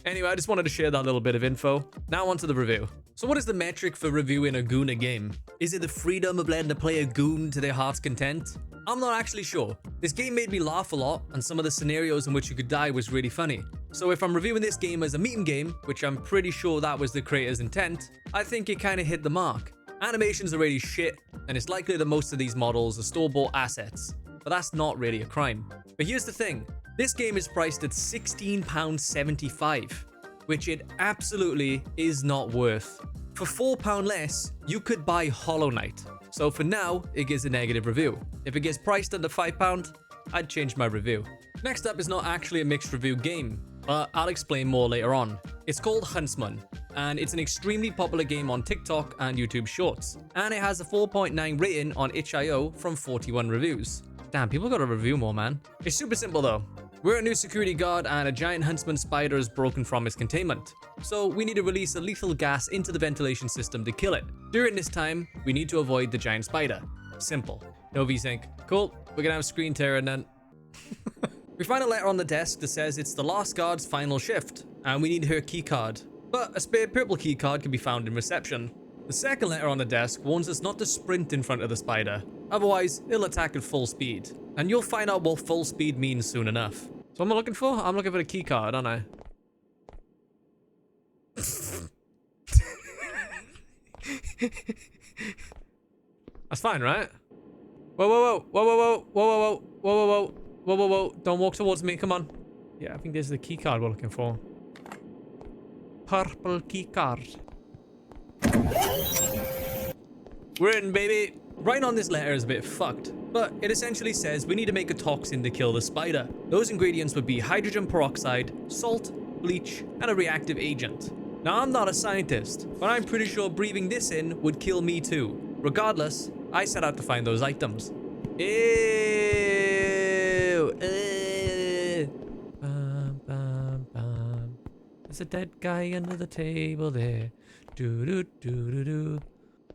Anyway, I just wanted to share that little bit of info. Now onto the review. So what is the metric for reviewing a Guna game? Is it the freedom of letting the player goon to their heart's content? I'm not actually sure. This game made me laugh a lot, and some of the scenarios in which you could die was really funny. So if I'm reviewing this game as a meme game, which I'm pretty sure that was the creator's intent, I think it kind of hit the mark. Animations are really shit, and it's likely that most of these models are store-bought assets. But that's not really a crime. But here's the thing. This game is priced at £16.75, which it absolutely is not worth. For £4 less, you could buy Hollow Knight. So for now, it gets a negative review. If it gets priced under £5, I'd change my review. Next up is not actually a mixed review game, but I'll explain more later on. It's called Huntsman, and it's an extremely popular game on TikTok and YouTube Shorts. And it has a 4.9 rating on itch.io from 41 reviews. Damn, people gotta review more, man. It's super simple though. We're a new security guard and a giant huntsman spider is broken from its containment. So we need to release a lethal gas into the ventilation system to kill it. During this time, we need to avoid the giant spider. Simple. No VSync. Cool. We're gonna have screen tear and then... We find a letter on the desk that says it's the last guard's final shift, and we need her keycard. But a spare purple keycard can be found in reception. The second letter on the desk warns us not to sprint in front of the spider. Otherwise, it'll attack at full speed. And you'll find out what full speed means soon enough. So what am I looking for? I'm looking for the keycard, aren't I? That's fine, right? Whoa, whoa, whoa, whoa, whoa, whoa, whoa, whoa, whoa, whoa, whoa, whoa, whoa. Don't walk towards me, come on. Yeah, I think there's the keycard we're looking for. Purple keycard. We're in, baby. Writing on this letter is a bit fucked, but it essentially says we need to make a toxin to kill the spider. Those ingredients would be hydrogen peroxide, salt, bleach, and a reactive agent. Now, I'm not a scientist, but I'm pretty sure breathing this in would kill me too. Regardless, I set out to find those items. Ew. Bum, bum, bum. There's a dead guy under the table there. Do do do do do.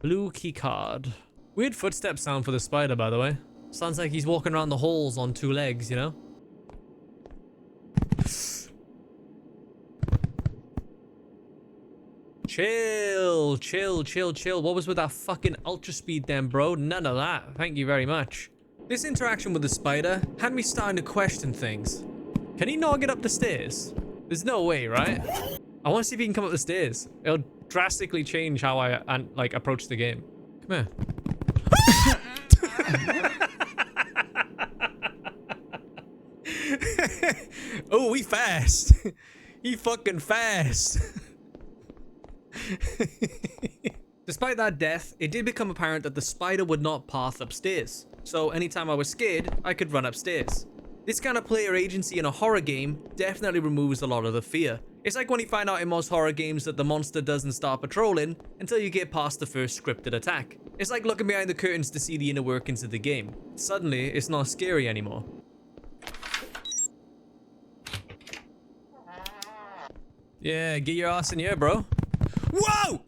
Blue key card. Weird footstep sound for the spider, by the way. Sounds like he's walking around the halls on 2 legs, you know? Chill, chill, chill, chill. What was with that fucking ultra speed then, bro? None of that. Thank you very much. This interaction with the spider had me starting to question things. Can he not get up the stairs? There's no way, right? I want to see if he can come up the stairs. It'll drastically change how I like approach the game. Come here. Oh, he fast. He fucking fast. Despite that death, it did become apparent that the spider would not path upstairs. So anytime I was scared, I could run upstairs. This kind of player agency in a horror game definitely removes a lot of the fear. It's like when you find out in most horror games that the monster doesn't start patrolling until you get past the first scripted attack. It's like looking behind the curtains to see the inner workings of the game. Suddenly, it's not scary anymore. Yeah, get your ass in here, bro. Whoa!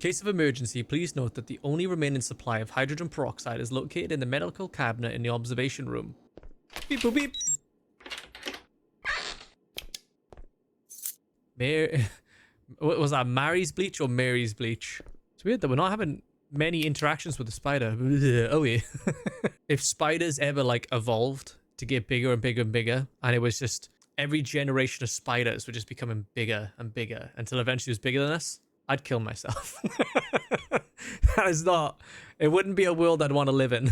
Case of emergency, please note that the only remaining supply of hydrogen peroxide is located in the medical cabinet in the observation room. Beep boop beep. What was that, Mary's bleach or Mary's bleach? It's weird that we're not having many interactions with the spider. Oh yeah. If spiders ever like evolved to get bigger and bigger and bigger, and it was just every generation of spiders were just becoming bigger and bigger until eventually it was bigger than us, I'd kill myself. That is not, it wouldn't be a world I'd want to live in.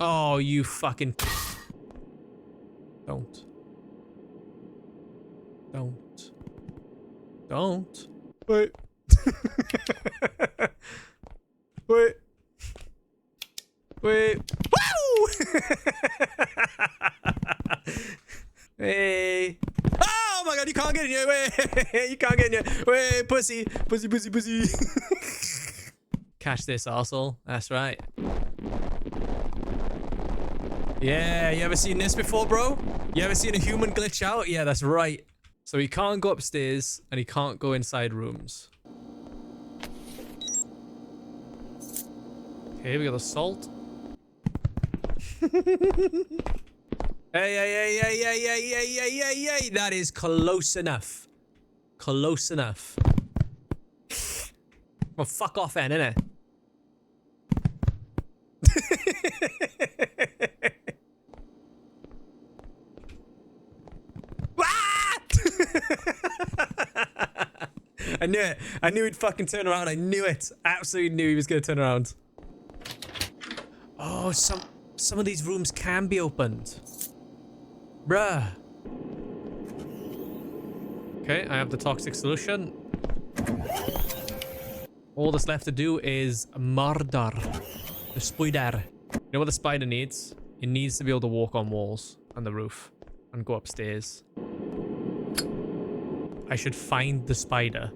Oh, you fucking... Don't. Wait. Wait. Woo! Hey. Oh my god, you can't get in here. Wait. You can't get in here. Wait, pussy. Pussy. Catch this, arsehole. That's right. Yeah, you ever seen this before, bro? You ever seen a human glitch out? Yeah, that's right. So he can't go upstairs and he can't go inside rooms. Okay, we got the salt. Hey. That is close enough. Close enough. Well, fuck off then, innit? I knew it. I knew he'd fucking turn around. I knew it. Absolutely knew he was going to turn around. Oh, some of these rooms can be opened. Bruh. Okay, I have the toxic solution. All that's left to do is murder the spider. You know what the spider needs? It needs to be able to walk on walls and the roof and go upstairs. I should find the spider.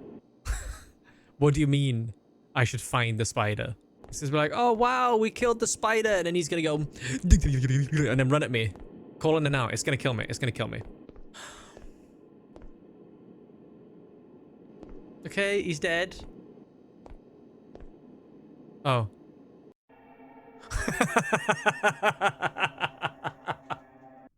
What do you mean I should find the spider? This is like, oh wow, we killed the spider, and then he's gonna go and then run at me. Calling it out. It's gonna kill me. It's gonna kill me. Okay, he's dead. Oh.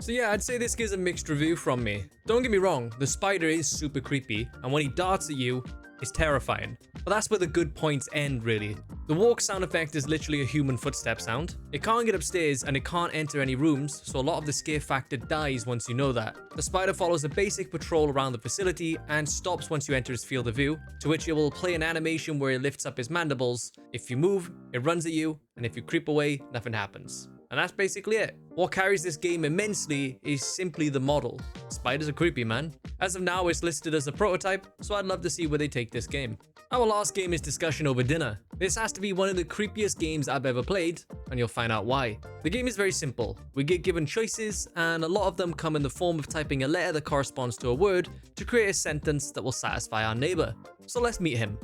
So yeah, I'd say this gives a mixed review from me. Don't get me wrong, the spider is super creepy, and when he darts at you, it's terrifying. But that's where the good points end, really. The walk sound effect is literally a human footstep sound. It can't get upstairs and it can't enter any rooms, so a lot of the scare factor dies once you know that. The spider follows a basic patrol around the facility and stops once you enter his field of view, to which it will play an animation where he lifts up his mandibles. If you move, it runs at you, and if you creep away, nothing happens. And that's basically it. What carries this game immensely is simply the model. Spiders are creepy, man. As of now, it's listed as a prototype, so I'd love to see where they take this game. Our last game is discussion over dinner. This has to be one of the creepiest games I've ever played, and you'll find out why. The game is very simple. We get given choices, and a lot of them come in the form of typing a letter that corresponds to a word to create a sentence that will satisfy our neighbor. So let's meet him.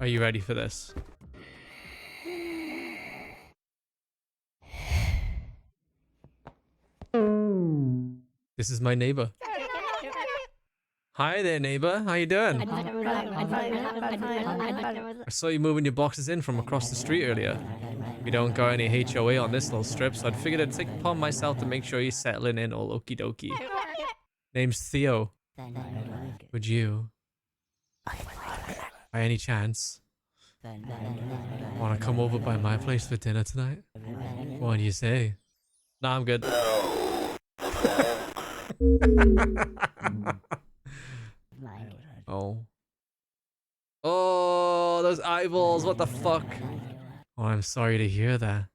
Are you ready for this? This is my neighbor. Hi there, neighbor. How you doing? I saw you moving your boxes in from across the street earlier. We don't got any HOA on this little strip, so I'd figured I'd take it upon myself to make sure you're settling in all okie dokie. Name's Theo. Would you, by any chance, want to come over by my place for dinner tonight? What do you say? Nah, I'm good. Oh. Oh, those eyeballs, what the fuck? Oh, I'm sorry to hear that.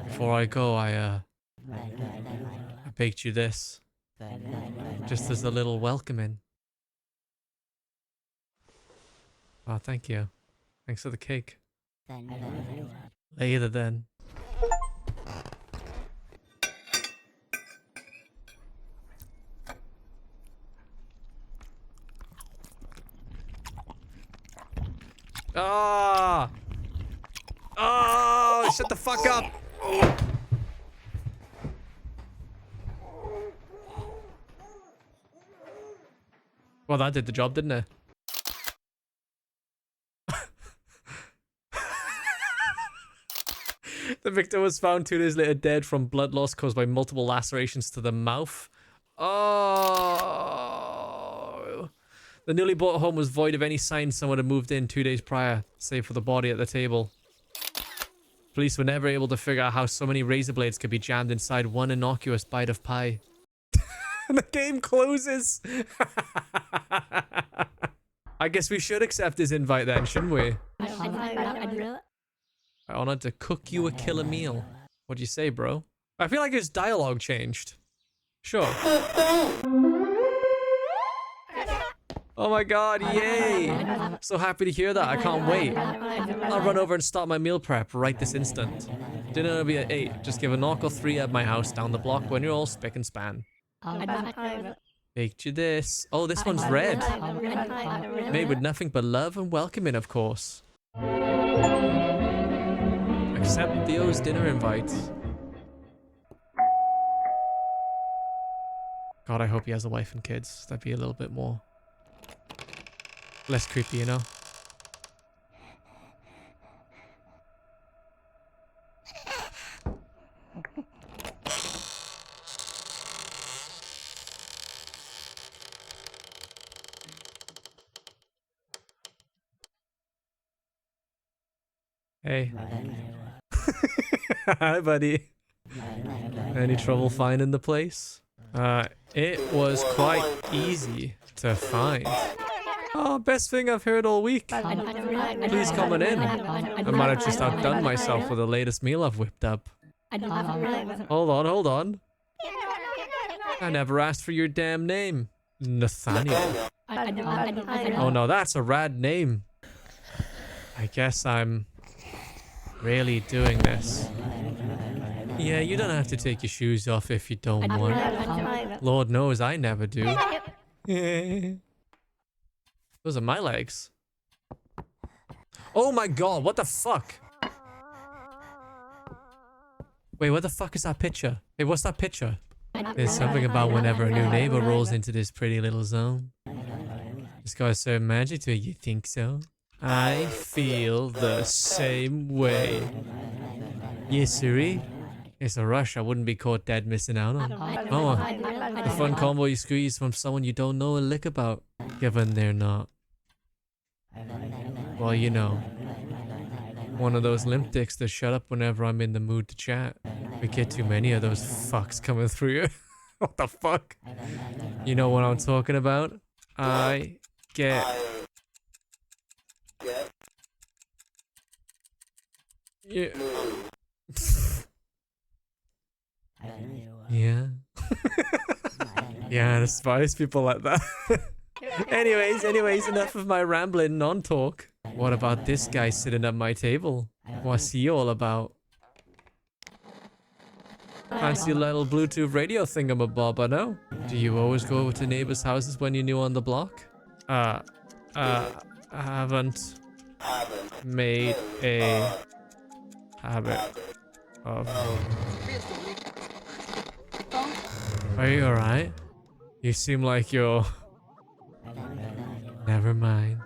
Before I go, I baked you this. Just as a little welcoming. Oh, thank you. Thanks for the cake. Later then. Ah! Oh, shut the fuck up! Well, that did the job, didn't it? The victim was found 2 days later dead from blood loss caused by multiple lacerations to the mouth. Oh. The newly bought home was void of any signs someone had moved in 2 days prior, save for the body at the table. Police were never able to figure out how so many razor blades could be jammed inside one innocuous bite of pie. And the game closes. I guess we should accept his invite then, shouldn't we? I honored to cook you a killer meal. What'd you say, bro? I feel like his dialogue changed. Sure. Oh my god, yay! So happy to hear that, I can't wait. I'll run over and start my meal prep right this instant. Dinner will be at 8. Just give a knock or 3 at my house down the block when you're all spick and span. Baked you this. Oh, this one's red. Made with nothing but love and welcoming, of course. Accept Theo's dinner invite. God, I hope he has a wife and kids. That'd be a little bit more... less creepy, you know? Hey. Hi, buddy. Any trouble finding the place? It was quite easy to find. Oh, best thing I've heard all week. Please come on in. I might have just outdone myself with the latest meal I've whipped up. Hold on. I never asked for your damn name. Nathaniel. Oh no, that's a rad name. I guess I'm really doing this. Yeah, you don't have to take your shoes off if you don't want. Lord knows I never do. Those are my legs. Oh my god, what the fuck? Wait, what the fuck is that picture? Hey, what's that picture? There's something about whenever a new neighbor rolls into this pretty little zone. It's got a certain magic to it, you think so? I feel the same way. Yes, sirree. It's a rush I wouldn't be caught dead missing out on. Oh, the fun combo you squeeze from someone you don't know a lick about, given they're not. Well, you know, one of those limp dicks that shut up whenever I'm in the mood to chat. We get too many of those fucks coming through you. What the fuck? You know what I'm talking about? I get... Yeah. Yeah. Yeah, I despise people like that. Anyways, enough of my rambling non-talk. What about this guy sitting at my table? What's he all about? Fancy a little Bluetooth radio thingamabob, I know. Do you always go over to neighbors' houses when you're new on the block? I haven't made a habit of... Are you alright? You seem like you're... Never mind.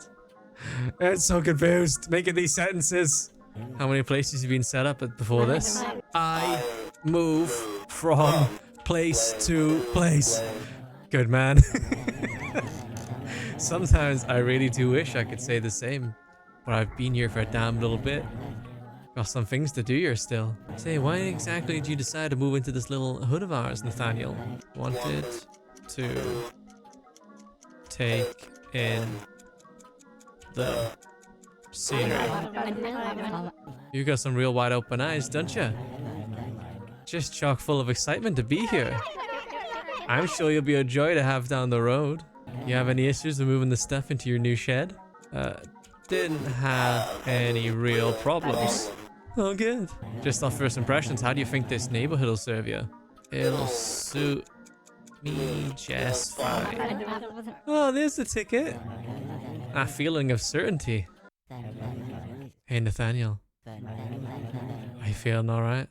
I'm so confused making these sentences. How many places have you been set up at before this? I move from place to place. Good man. Sometimes I really do wish I could say the same, but I've been here for a damn little bit. Got some things to do here still. Say, why exactly did you decide to move into this little hood of ours, Nathaniel? Wanted to take in the scenery. You got some real wide open eyes, don't you? Just chock full of excitement to be here. I'm sure you'll be a joy to have down the road. You have any issues with moving the stuff into your new shed? Didn't have any real problems. Oh, good. Just off first impressions, how do you think this neighborhood will serve you? It'll suit me just fine. Oh, there's the ticket. A feeling of certainty. Hey, Nathaniel. Are you feeling alright?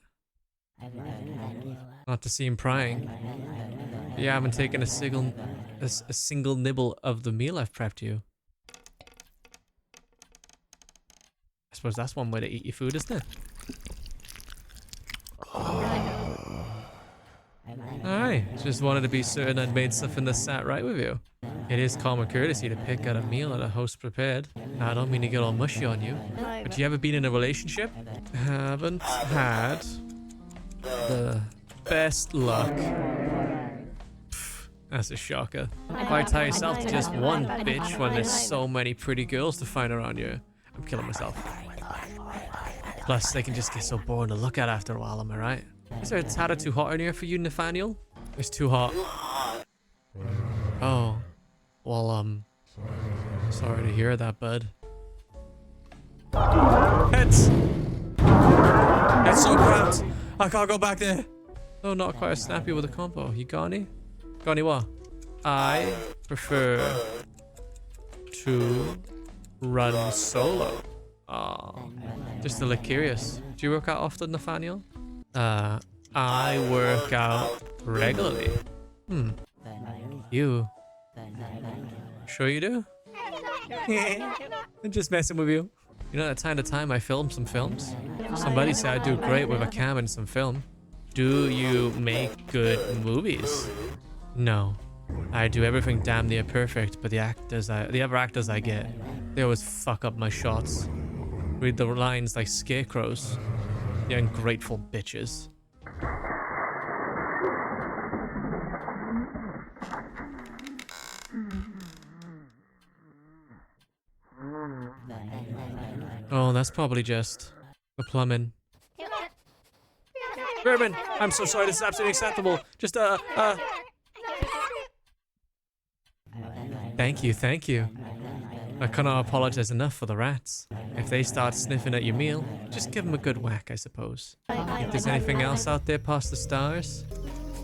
Not to seem prying. But you haven't taken a single nibble of the meal I've prepped you. I suppose that's one way to eat your food, isn't it? Alright, just wanted to be certain I'd made something that sat right with you. It is common courtesy to pick out a meal that a host prepared. Now, I don't mean to get all mushy on you, but you ever been in a relationship? Haven't had the best luck. Pff, that's a shocker. Why tie yourself to just one bitch when there's so many pretty girls to find around you? I'm killing myself. Plus, they can just get so boring to look at after a while, am I right? Is there a tad too hot in here for you, Nathaniel? It's too hot. Oh. Well, sorry to hear that, bud. Heads! It's so cramped! I can't go back there! Oh, not quite as snappy with a combo. You got any? Got any what? I prefer to run solo. Oh, just a little curious. Do you work out often, Nathaniel? I work out regularly. You? Sure you do? I'm just messing with you. You know, that time to time I film some films. Somebody said I do great with a cam and some film. Do you make good movies? No. I do everything damn near perfect, but the other actors I get, they always fuck up my shots. Read the lines like scarecrows. The ungrateful bitches. Oh, that's probably just the plumbing. Berman, I'm so sorry, this is absolutely acceptable. Just, Thank you. I cannot apologize enough for the rats. If they start sniffing at your meal, just give them a good whack, I suppose. If there's anything else out there past the stars?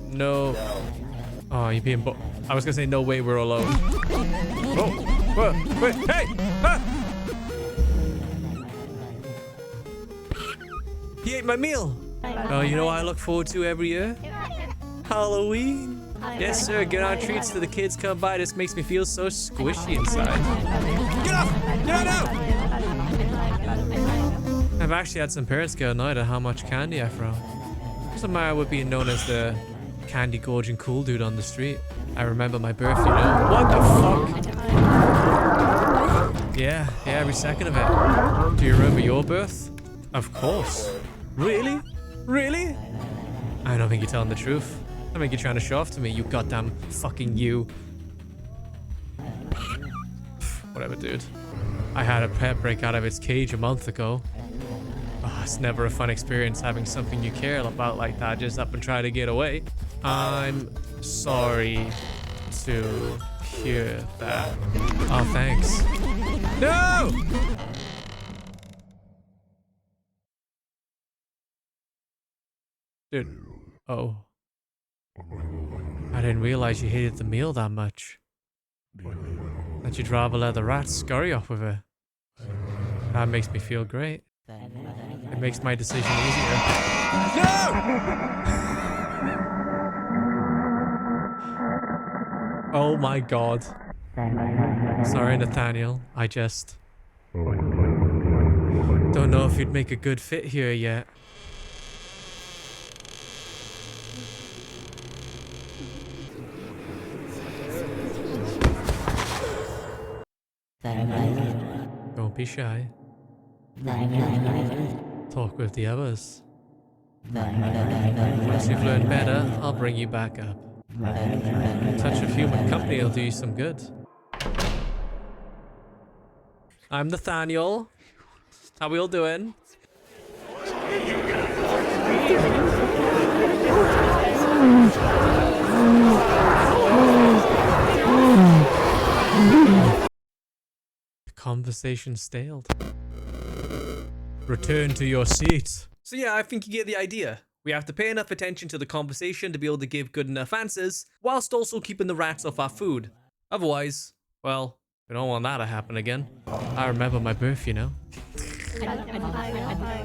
No. Oh, you're being I was gonna say no way we're alone. Whoa, wait, hey! Ah! He ate my meal! Oh, you know what I look forward to every year? Halloween! Yes, sir, get our treats till the kids come by. This makes me feel so squishy inside. Get off! Get out! I've actually had some parents get annoyed at how much candy I throw. What's the matter with being known as the candy gorging cool dude on the street? I remember my birth, you know. What the fuck? Yeah, every second of it. Do you remember your birth? Of course. Really? Really? I don't think you're telling the truth. I think you're trying to show off to me, you goddamn fucking you. Whatever, dude. I had a pet break out of its cage a month ago. Oh, it's never a fun experience having something you care about like that just up and try to get away. I'm sorry to hear that. Oh, thanks. No! Dude. Oh. I didn't realize you hated the meal that much. That you'd rather let the rats scurry off with it. That makes me feel great. It makes my decision easier. No! Oh my god. Sorry, Nathaniel. I just don't know if you'd make a good fit here yet. Don't be shy. Talk with the others. Once you've learned better, I'll bring you back up. A touch of human company will do you some good. I'm Nathaniel. How we all doing? Conversation staled. Return to your seat. So yeah, I think you get the idea. We have to pay enough attention to the conversation to be able to give good enough answers, whilst also keeping the rats off our food. Otherwise, well, we don't want that to happen again. I remember my birth, you know.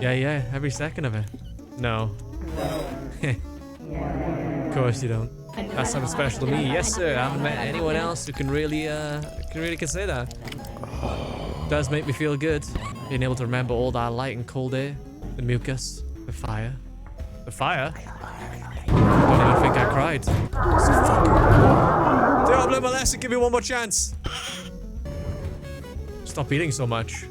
Yeah, every second of it. No, Of course you don't. That's something special to me. Yes, sir. I haven't met anyone else who can really say that. Does make me feel good. Being able to remember all that light and cold air, the mucus, the fire. The fire? Don't even think I cried. Diablo molested, give me one more chance. Stop eating so much.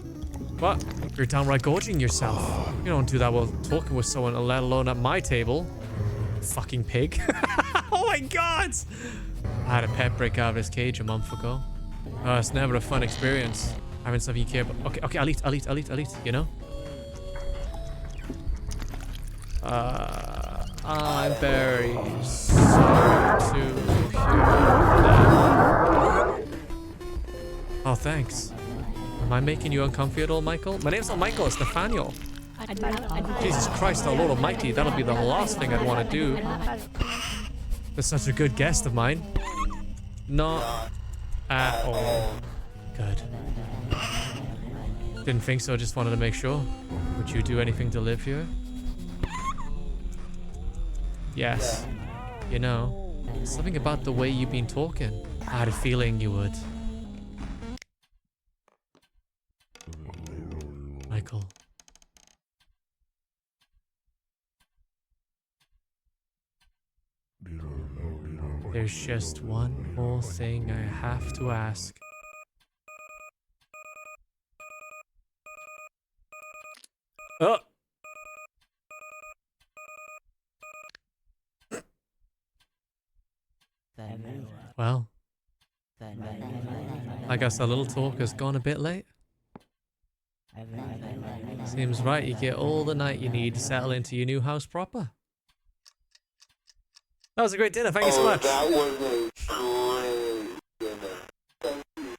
What? You're downright gorging yourself. You don't do that while talking with someone, let alone at my table. Fucking pig. Oh my god! I had a pet break out of his cage a month ago. It's never a fun experience. Having something you care about. Okay, I'll eat, you know? I'm very sorry to hear that. Oh, thanks. Am I making you uncomfy at all, Michael? My name's not Michael, it's Nathaniel. Jesus Christ, our Lord Almighty, that'll be the last thing I'd want to do. That's such a good guest of mine. Not at all. Good. Didn't think so, just wanted to make sure. Would you do anything to live here? Yes. You know, something about the way you've been talking. I had a feeling you would. Michael. There's just one more thing I have to ask. Oh! Well, I guess our little talk has gone a bit late. Seems right, you get all the night you need to settle into your new house proper. That was a great dinner, thank you so much. That was a great dinner. Thank you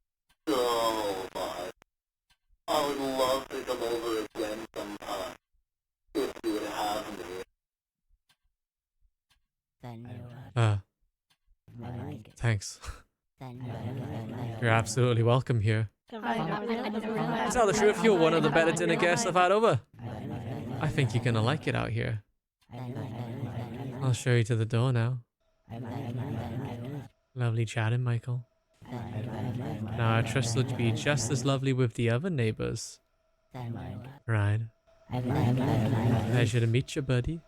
so much. I would love to come over again sometime, if you would have me. Thanks. You're absolutely welcome here. To tell the truth, you're one of the better dinner guests I've had over. I think you're gonna like it out here. I'll show you to the door now. Lovely chatting, Michael. Now I trust it'll be just as lovely with the other neighbors. Right. Pleasure to meet you, buddy.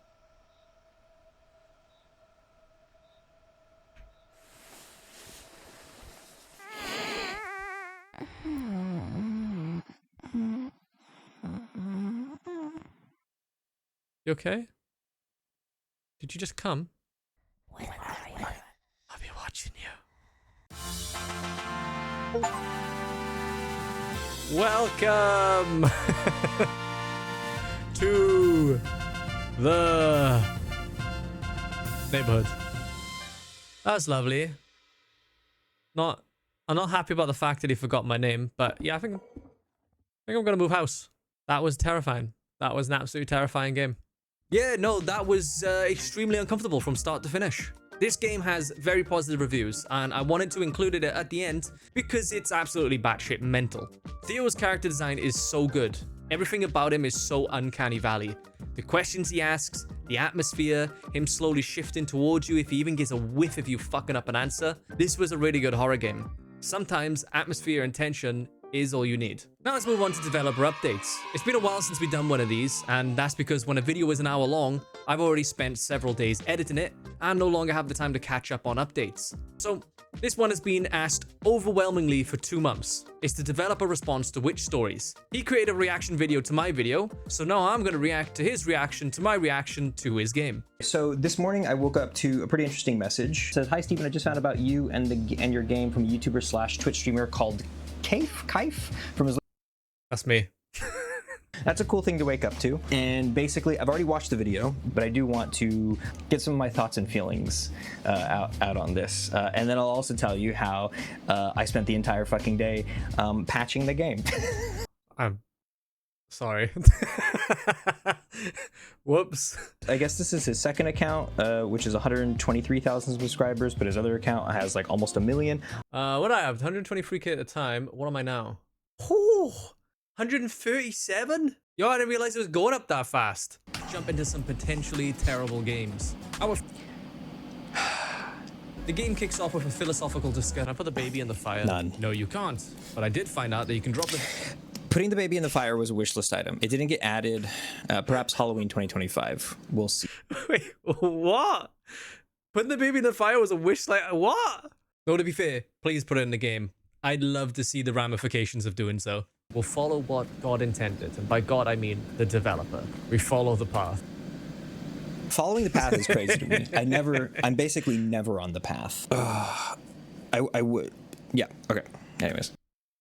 You okay? Did you just come? I'll be watching you. Welcome to the neighborhood. That was lovely. I'm not happy about the fact that he forgot my name, but yeah, I think I'm gonna move house. That was terrifying. That was an absolutely terrifying game. Yeah, no, that was extremely uncomfortable from start to finish. This game has very positive reviews, and I wanted to include it at the end because it's absolutely batshit mental. Theo's character design is so good. Everything about him is so uncanny valley. The questions he asks, the atmosphere, him slowly shifting towards you if he even gets a whiff of you fucking up an answer. This was a really good horror game. Sometimes atmosphere and tension is all you need. Now let's move on to developer updates. It's been a while since we've done one of these, and that's because when a video is an hour long, I've already spent several days editing it and no longer have the time to catch up on updates. So this one has been asked overwhelmingly for 2 months. It's to develop a response to Witch Stories. He created a reaction video to my video, so now I'm going to react to his reaction to my reaction to his game. So this morning I woke up to a pretty interesting message. It says, "Hi Stephen, I just found about you and your game from a YouTuber / Twitch streamer called Kaif from his." That's me. That's a cool thing to wake up to. And basically, I've already watched the video, but I do want to get some of my thoughts and feelings out on this. And then I'll also tell you how I spent the entire fucking day patching the game. I'm sorry. Whoops. I guess this is his second account, which is 123,000 subscribers, but his other account has like almost 1 million. What I have, 123k at the time. What am I now? Oh, 137? Yo, I didn't realize it was going up that fast. jump into some potentially terrible games. The game kicks off with a philosophical discussion. I put the baby in the fire. None. No, you can't. But I did find out that you can drop the... Putting the baby in the fire was a wish list item. It didn't get added. Perhaps Halloween 2025. We'll see. Wait, what? Putting the baby in the fire was a wish list? What? No, to be fair, please put it in the game. I'd love to see the ramifications of doing so. We'll follow what God intended. And by God, I mean the developer. We follow the path. Following the path is crazy to me. I'm basically never on the path. I would. Yeah, okay. Anyways.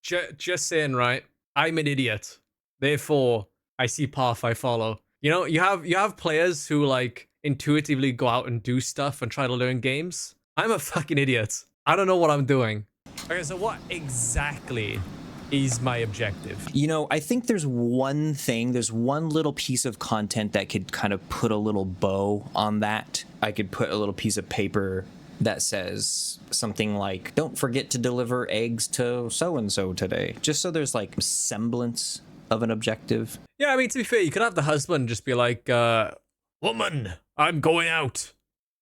Just saying, right? I'm an idiot. Therefore, I see path I follow. You know, you have players who like intuitively go out and do stuff and try to learn games. I'm a fucking idiot. I don't know what I'm doing. Okay, so what exactly is my objective? You know, I think there's one little piece of content that could kind of put a little bow on that. I could put a little piece of paper that says something like, don't forget to deliver eggs to so-and-so today. Just so there's like semblance of an objective. Yeah, I mean, to be fair, you could have the husband just be like, woman, I'm going out.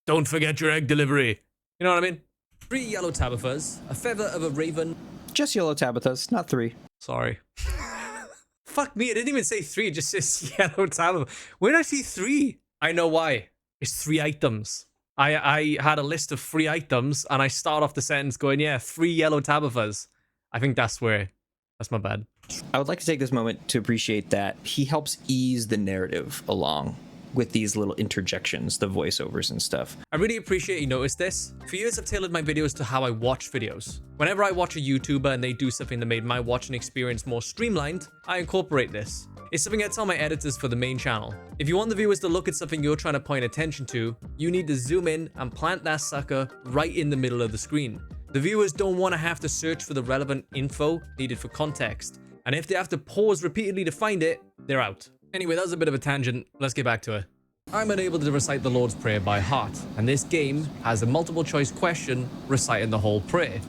Don't forget your egg delivery. You know what I mean? 3 yellow Tabithas, a feather of a raven. Just yellow Tabithas, not 3. Sorry. Fuck me, it didn't even say 3, it just says yellow Tabitha. Where did I see 3? I know why. It's 3 items. I had a list of 3 items, and I start off the sentence going, yeah, 3 yellow Tabithas. I think that's my bad. I would like to take this moment to appreciate that he helps ease the narrative along with these little interjections, the voiceovers and stuff. I really appreciate you noticed this. For years, I've tailored my videos to how I watch videos. Whenever I watch a YouTuber and they do something that made my watching experience more streamlined, I incorporate this. It's something I tell my editors for the main channel. If you want the viewers to look at something you're trying to point attention to, you need to zoom in and plant that sucker right in the middle of the screen. The viewers don't want to have to search for the relevant info needed for context. And if they have to pause repeatedly to find it, they're out. Anyway, that was a bit of a tangent. Let's get back to it. I'm unable to recite the Lord's Prayer by heart, and this game has a multiple choice question reciting the whole prayer.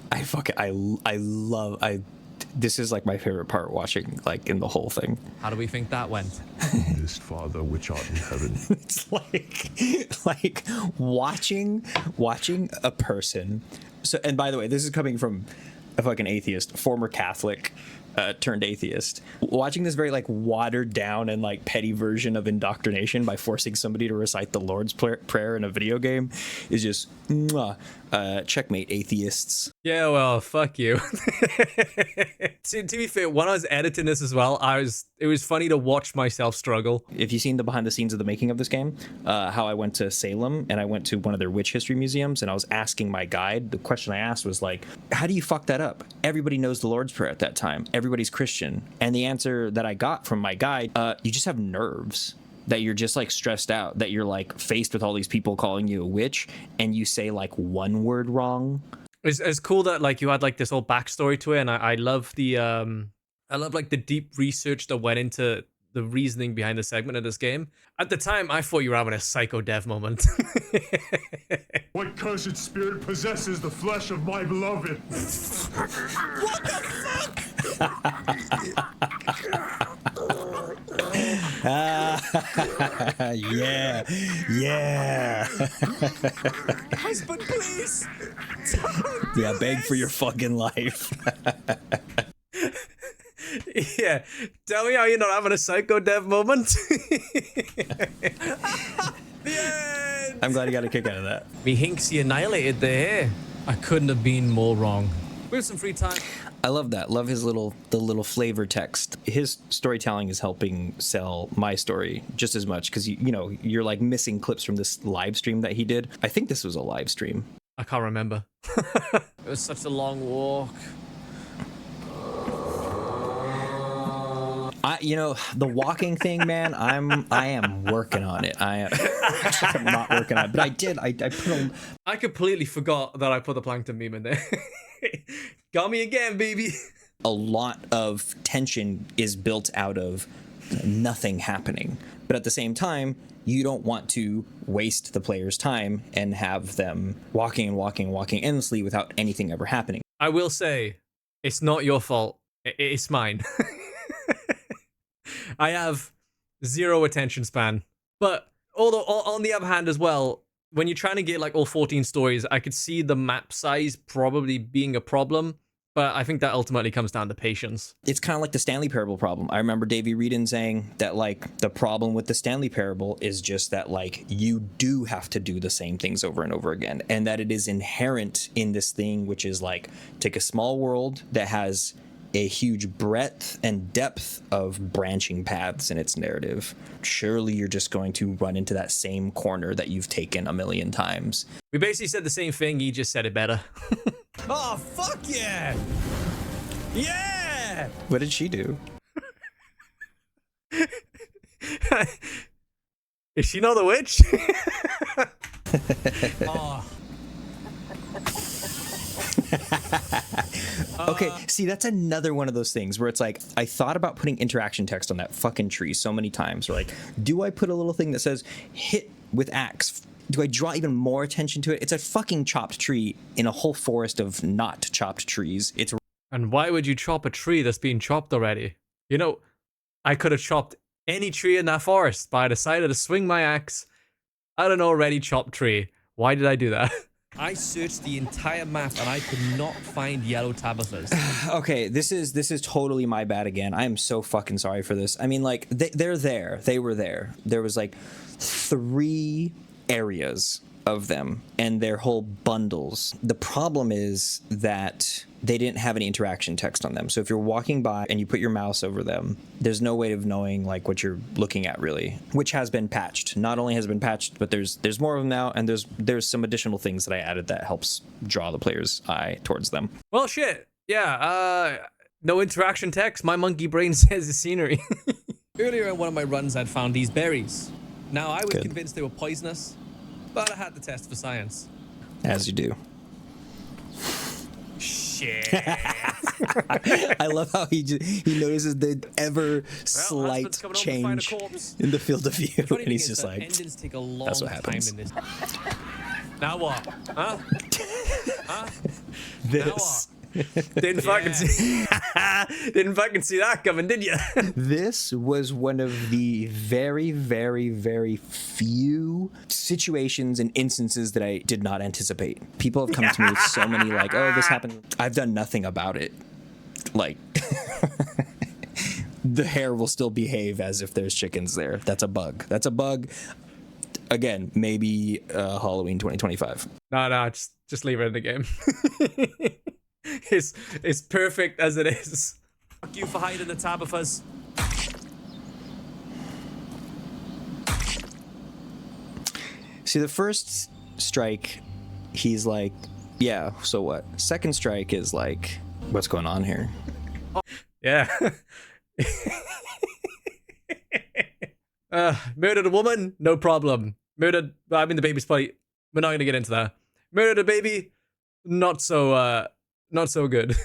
This is like my favorite part watching, like, in the whole thing. How do we think that went? His Father which art in heaven. It's like watching a person. So, and by the way, this is coming from a fucking atheist, former Catholic, turned atheist. Watching this very like watered down and like petty version of indoctrination by forcing somebody to recite the Lord's Prayer in a video game is just checkmate, atheists. Yeah, well, fuck you. To be fair, when I was editing this as well, it was funny to watch myself struggle. If you've seen the behind the scenes of the making of this game, how I went to Salem and I went to one of their witch history museums and I was asking my guide, the question I asked was like, how do you fuck that up? Everybody knows the Lord's Prayer at that time. Everybody's Christian. And the answer that I got from my guide, you just have nerves. That you're just like stressed out, that you're like faced with all these people calling you a witch and you say like one word wrong. It's cool that like you had like this whole backstory to it, and I love like the deep research that went into the reasoning behind the segment of this game. At the time, I thought you were having a psycho dev moment. What cursed spirit possesses the flesh of my beloved? What the fuck? Yeah. Husband, please. Yeah, beg for your fucking life. Yeah, tell me how you're not having a psycho dev moment. Yeah. I'm glad you got a kick out of that. Me Hinksy annihilated there. I couldn't have been more wrong. We have some free time. I love that. Love the little flavor text. His storytelling is helping sell my story just as much because you know you're like missing clips from this live stream that he did. I think this was a live stream. I can't remember. It was such a long walk. The walking thing, man. I am working on it. I'm not working on it, but I did. I put. I completely forgot that I put the plankton meme in there. Got me again, baby. A lot of tension is built out of nothing happening, but at the same time, you don't want to waste the player's time and have them walking endlessly without anything ever happening. I will say, it's not your fault. It's mine. I have 0 attention span. But although on the other hand as well, when you're trying to get like all 14 stories, I could see the map size probably being a problem. But I think that ultimately comes down to patience. It's kind of like the Stanley Parable problem. I remember Davey Reedon saying that, like, the problem with the Stanley Parable is just that, like, you do have to do the same things over and over again. And that it is inherent in this thing, which is, like, take a small world that has a huge breadth and depth of branching paths in its narrative. Surely you're just going to run into that same corner that you've taken a million times. We basically said the same thing, he just said it better. Oh, fuck yeah! Yeah! What did she do? Is she not the witch? Oh. Okay, see, that's another one of those things where it's like, I thought about putting interaction text on that fucking tree so many times. Or like, do I put a little thing that says, hit with axe? Do I draw even more attention to it? It's a fucking chopped tree in a whole forest of not chopped trees. It's And why would you chop a tree that's been chopped already? You know, I could have chopped any tree in that forest, but I decided to swing my axe at an already chopped tree. Why did I do that? I searched the entire map and I could not find yellow Tabithas. Okay, this is totally my bad again. I am so fucking sorry for this. I mean, like, they're there. They were there. There was like 3 areas of them and their whole bundles. The problem is that they didn't have any interaction text on them. So if you're walking by and you put your mouse over them, there's no way of knowing like what you're looking at really, which has been patched. Not only has it been patched, but there's more of them now, and there's some additional things that I added that helps draw the player's eye towards them. Well, shit. Yeah, no interaction text. My monkey brain says the scenery. Earlier in one of my runs, I'd found these berries. Now, I was convinced they were poisonous, but I had to test for science. As you do. Shit. I love how he notices the ever slight change in the field of view, and he's just like, endings take a long that's what happens. time in this. Now what? Huh? Huh? This. Didn't fucking see that coming, did you? This was one of the very, very, very few situations and instances that I did not anticipate. People have come to me with so many like, oh, this happened. I've done nothing about it. Like, the hair will still behave as if there's chickens there. That's a bug. That's a bug. Again, maybe Halloween 2025. No, just leave it in the game. It's perfect as it is. Fuck you for hiding the Tabithas. See, the first strike, he's like, yeah, so what? Second strike is like, what's going on here? Yeah. Murdered a woman? No problem. Murdered, I mean, the baby's probably, we're not going to get into that. Murdered a baby? Not so good.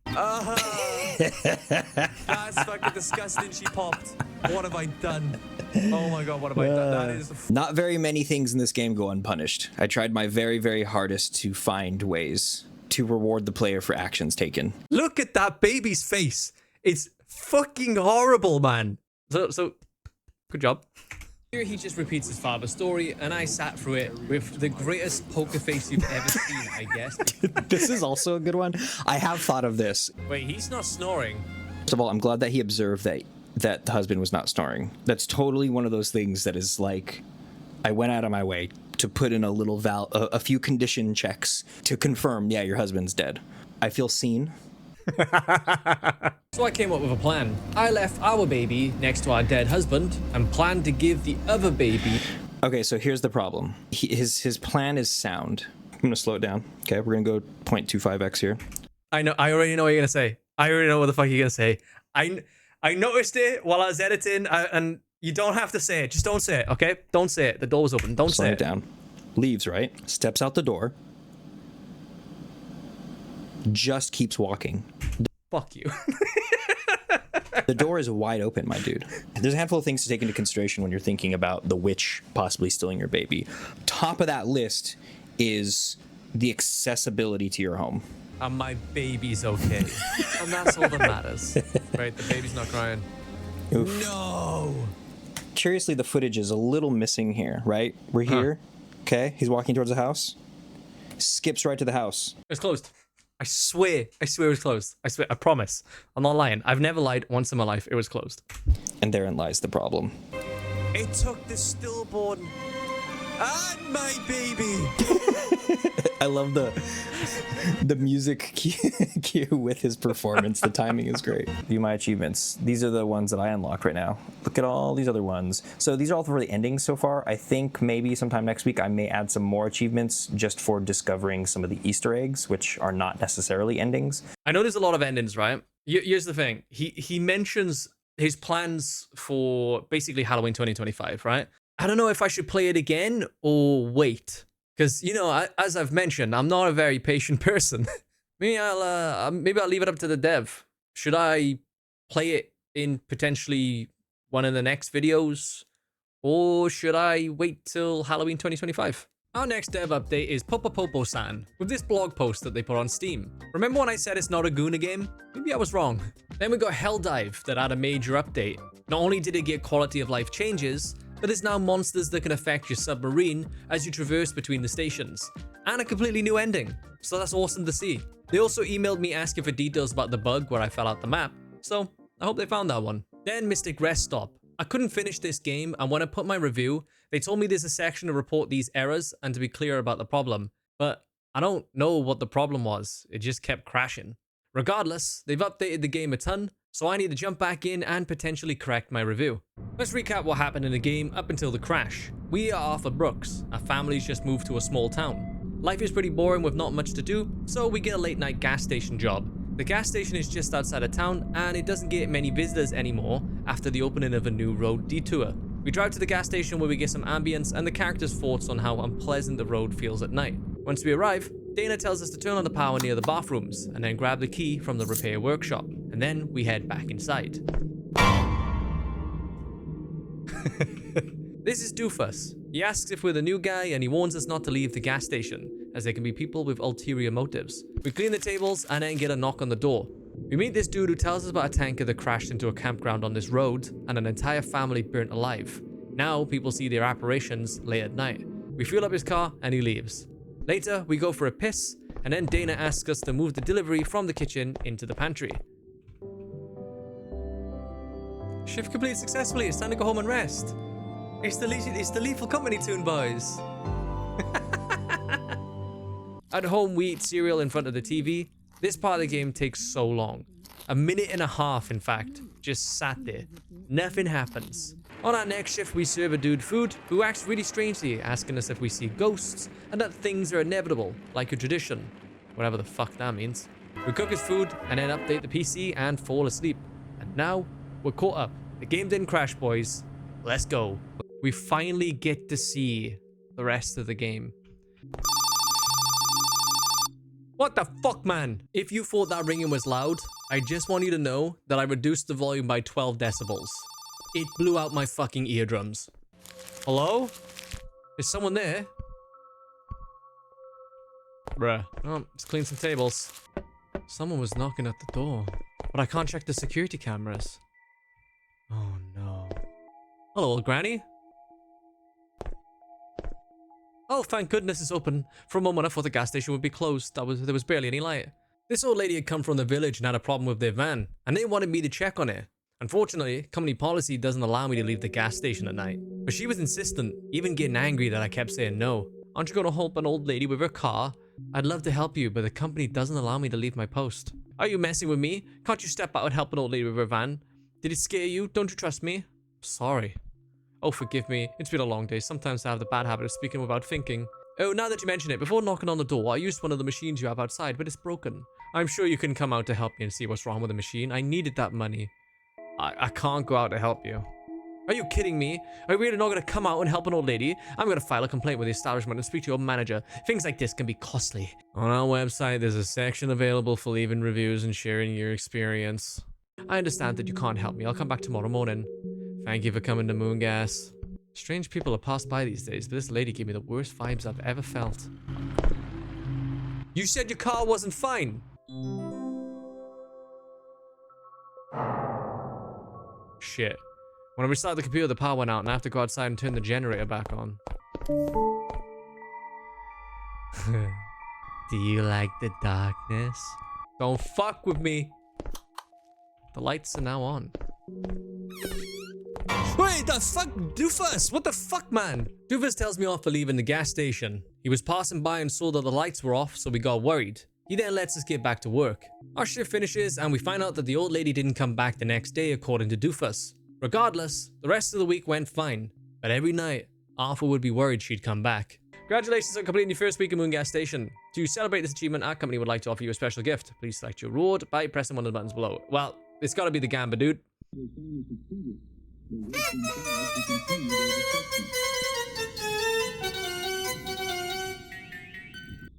That's fucking disgusting. She popped. What have I done? Oh my god, what have I done? That is... Not very many things in this game go unpunished. I tried my very, very hardest to find ways to reward the player for actions taken. Look at that baby's face. It's fucking horrible, man. So good job. Here he just repeats his father's story, and I sat through it with the greatest poker face you've ever seen, I guess. This is also a good one. I have thought of this. Wait, he's not snoring. First of all, I'm glad that he observed that the husband was not snoring. That's totally one of those things that is like, I went out of my way to put in a few condition checks to confirm, yeah, your husband's dead. I feel seen. So I came up with a plan. I left our baby next to our dead husband and planned to give the other baby... Okay, so here's the problem. His plan is sound. I'm going to slow it down. Okay, we're going to go 0.25x here. I already know what you're going to say. I already know what the fuck you're going to say. I noticed it while I was editing, and you don't have to say it. Just don't say it, okay? Don't say it. The door was open. Don't slow say it down. Leaves, right? Steps out the door. Just keeps walking. Fuck you. The door is wide open, my dude. There's a handful of things to take into consideration when you're thinking about the witch possibly stealing your baby. Top of that list is the accessibility to your home. And my baby's okay. And that's all that matters. Right, the baby's not crying. Oof. No! curiously, the footage is a little missing here, right? We're here. Okay, he's walking towards the house. Skips right to the house. It's closed. I swear it was closed. I swear, I promise. I'm not lying. I've never lied once in my life. It was closed. And therein lies the problem. It took the stillborn and my baby. I love the music cue with his performance. The timing is great. View my achievements. These are the ones that I unlocked right now. Look at all these other ones. So these are all for the endings so far. I think maybe sometime next week I may add some more achievements just for discovering some of the Easter eggs, which are not necessarily endings. I know there's a lot of endings, right? Here's the thing. He mentions his plans for basically Halloween 2025, right? I don't know if I should play it again or wait. Because, you know, as I've mentioned, I'm not a very patient person. maybe I'll leave it up to the dev. Should I play it in potentially one of the next videos? Or should I wait till Halloween 2025? Our next dev update is Popoposan, with this blog post that they put on Steam. Remember when I said it's not a Guna game? Maybe I was wrong. Then we got Helldive that had a major update. Not only did it get quality of life changes, but there's now monsters that can affect your submarine as you traverse between the stations, and a completely new ending, so that's awesome to see. They also emailed me asking for details about the bug where I fell out the map, so I hope they found that one. Then Mystic Rest Stop. I couldn't finish this game, and when I put my review, they told me there's a section to report these errors and to be clear about the problem, but I don't know what the problem was. It just kept crashing. Regardless, they've updated the game a ton, so I need to jump back in and potentially correct my review. Let's recap what happened in the game up until the crash. We are Arthur Brooks. Our family's just moved to a small town. Life is pretty boring with not much to do, so we get a late night gas station job. The gas station is just outside of town, and it doesn't get many visitors anymore after the opening of a new road detour. We drive to the gas station where we get some ambience and the characters' thoughts on how unpleasant the road feels at night. Once we arrive, Dana tells us to turn on the power near the bathrooms and then grab the key from the repair workshop, and then we head back inside. This is Doofus. He asks if we're the new guy and he warns us not to leave the gas station, as there can be people with ulterior motives. We clean the tables and then get a knock on the door. We meet this dude who tells us about a tanker that crashed into a campground on this road and an entire family burnt alive. Now people see their apparitions late at night. We fuel up his car and he leaves. Later, we go for a piss, and then Dana asks us to move the delivery from the kitchen into the pantry. Shift complete successfully. It's time to go home and rest. It's the Lethal Company tune, boys. At home, we eat cereal in front of the TV. This part of the game takes so long. A minute and a half, in fact. Just sat there. Nothing happens. On our next shift, we serve a dude food who acts really strangely, asking us if we see ghosts and that things are inevitable, like a tradition. Whatever the fuck that means. We cook his food and then update the PC and fall asleep. And now, we're caught up. The game didn't crash, boys. Let's go. We finally get to see the rest of the game. What the fuck, man? If you thought that ringing was loud, I just want you to know that I reduced the volume by 12 decibels. It blew out my fucking eardrums. Hello? Is someone there? Bruh. Oh, let's clean some tables. Someone was knocking at the door. But I can't check the security cameras. Oh no. Hello, old granny. Oh, thank goodness it's open. For a moment I thought the gas station would be closed. There was barely any light. This old lady had come from the village and had a problem with their van, and they wanted me to check on it. Unfortunately, company policy doesn't allow me to leave the gas station at night. But she was insistent, even getting angry that I kept saying no. Aren't you going to help an old lady with her car? I'd love to help you, but the company doesn't allow me to leave my post. Are you messing with me? Can't you step out and help an old lady with her van? Did it scare you? Don't you trust me? Sorry. Oh, forgive me. It's been a long day. Sometimes I have the bad habit of speaking without thinking. Oh, now that you mention it, before knocking on the door, I used one of the machines you have outside, but it's broken. I'm sure you can come out to help me and see what's wrong with the machine. I needed that money. I can't go out to help you. Are you kidding me? Are you really not going to come out and help an old lady? I'm going to file a complaint with the establishment and speak to your manager. Things like this can be costly. On our website, there's a section available for leaving reviews and sharing your experience. I understand that you can't help me. I'll come back tomorrow morning. Thank you for coming to Moongas. Strange people have passed by these days, but this lady gave me the worst vibes I've ever felt. You said your car wasn't fine. Shit. When I restarted the computer, the power went out and I have to go outside and turn the generator back on. Do you like the darkness? Don't fuck with me. The lights are now on. Wait, the fuck, Doofus? What the fuck, man? Doofus tells me off for leaving the gas station. He was passing by and saw that the lights were off, so we got worried. He then lets us get back to work. Our shift finishes and we find out that the old lady didn't come back the next day according to Doofus. Regardless, the rest of the week went fine, but every night, Arthur would be worried she'd come back. Congratulations on completing your first week at Moon Gas Station. To celebrate this achievement, our company would like to offer you a special gift. Please select your reward by pressing one of the buttons below. Well, it's gotta be the Gamba, dude.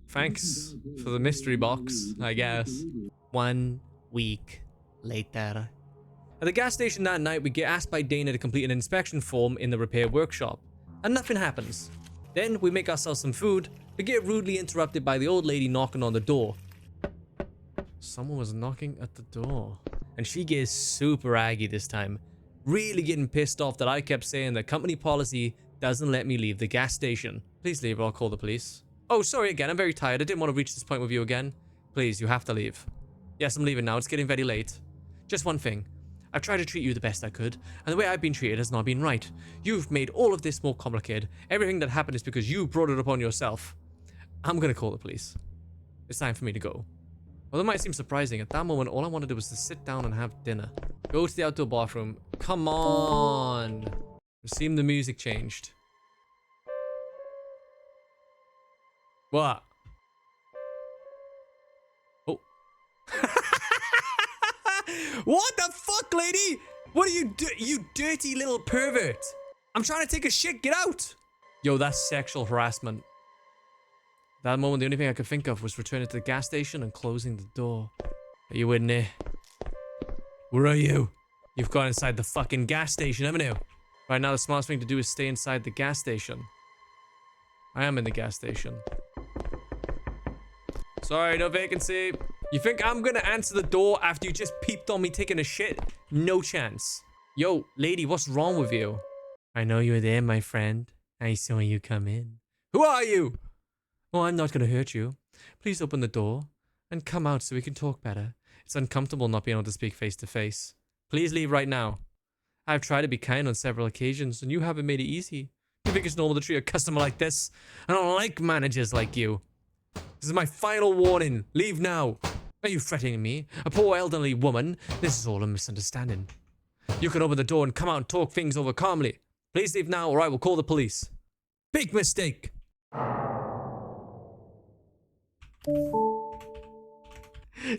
Thanks for the mystery box, I guess. 1 week later. At the gas station that night, we get asked by Dana to complete an inspection form in the repair workshop, and nothing happens. Then we make ourselves some food, but get rudely interrupted by the old lady knocking on the door. Someone was knocking at the door, and she gets super aggy this time, really getting pissed off that I kept saying that company policy doesn't let me leave the gas station. Please leave or I'll call the police. Oh, sorry again, I'm very tired. I didn't want to reach this point with you again. Please, you have to leave. Yes, I'm leaving now. It's getting very late. Just one thing. I've tried to treat you the best I could, and the way I've been treated has not been right. You've made all of this more complicated. Everything that happened is because you brought it upon yourself. I'm gonna call the police. It's time for me to go. Well, that might seem surprising. At that moment, all I wanted to do was to sit down and have dinner. Go to the outdoor bathroom. Come on! It seemed the music changed. What? Oh. What the fuck, lady? What are you you dirty little pervert? I'm trying to take a shit, get out! Yo, that's sexual harassment. That moment, the only thing I could think of was returning to the gas station and closing the door. Are you in there? Where are you? You've gone inside the fucking gas station, haven't you? Right now, the smartest thing to do is stay inside the gas station. I am in the gas station. Sorry, no vacancy. You think I'm gonna answer the door after you just peeped on me taking a shit? No chance. Yo, lady, what's wrong with you? I know you're there, my friend. I saw you come in. Who are you? Oh, I'm not gonna hurt you. Please open the door and come out so we can talk better. It's uncomfortable not being able to speak face to face. Please leave right now. I've tried to be kind on several occasions and you haven't made it easy. You think it's normal to treat a customer like this? I don't like managers like you. This is my final warning. Leave now. Are you threatening me? A poor elderly woman? This is all a misunderstanding. You can open the door and come out and talk things over calmly. Please leave now or I will call the police. Big mistake.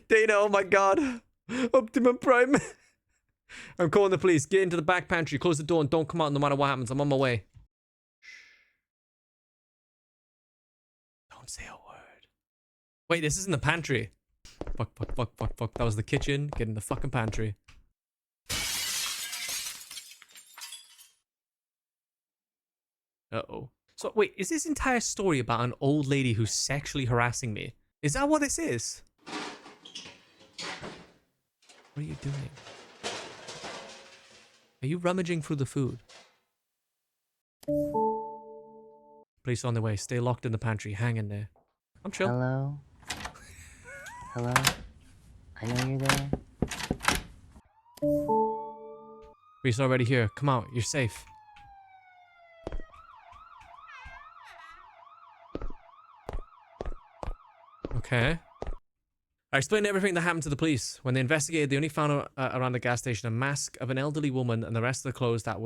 Dana, oh my god. Optimum Prime. I'm calling the police. Get into the back pantry, close the door and don't come out no matter what happens. I'm on my way. Don't say a word. Wait, this isn't the pantry. Fuck. That was the kitchen. Get in the fucking pantry. Uh-oh. So, wait, is this entire story about an old lady who's sexually harassing me? Is that what this is? What are you doing? Are you rummaging through the food? Police on their way. Stay locked in the pantry. Hang in there. I'm chill. Hello? Hello? I know you're there. Police already here. Come out. You're safe. Okay. I explained everything that happened to the police. When they investigated, they only found around the gas station a mask of an elderly woman and the rest of the clothes that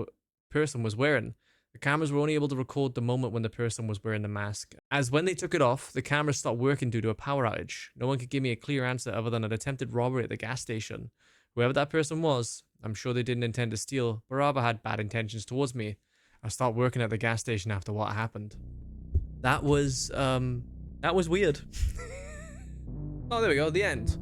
person was wearing. The cameras were only able to record the moment when the person was wearing the mask. As when they took it off, the cameras stopped working due to a power outage. No one could give me a clear answer other than an attempted robbery at the gas station. Whoever that person was, I'm sure they didn't intend to steal, but rather had bad intentions towards me. I stopped working at the gas station after what happened. That was weird. Oh, there we go, the end.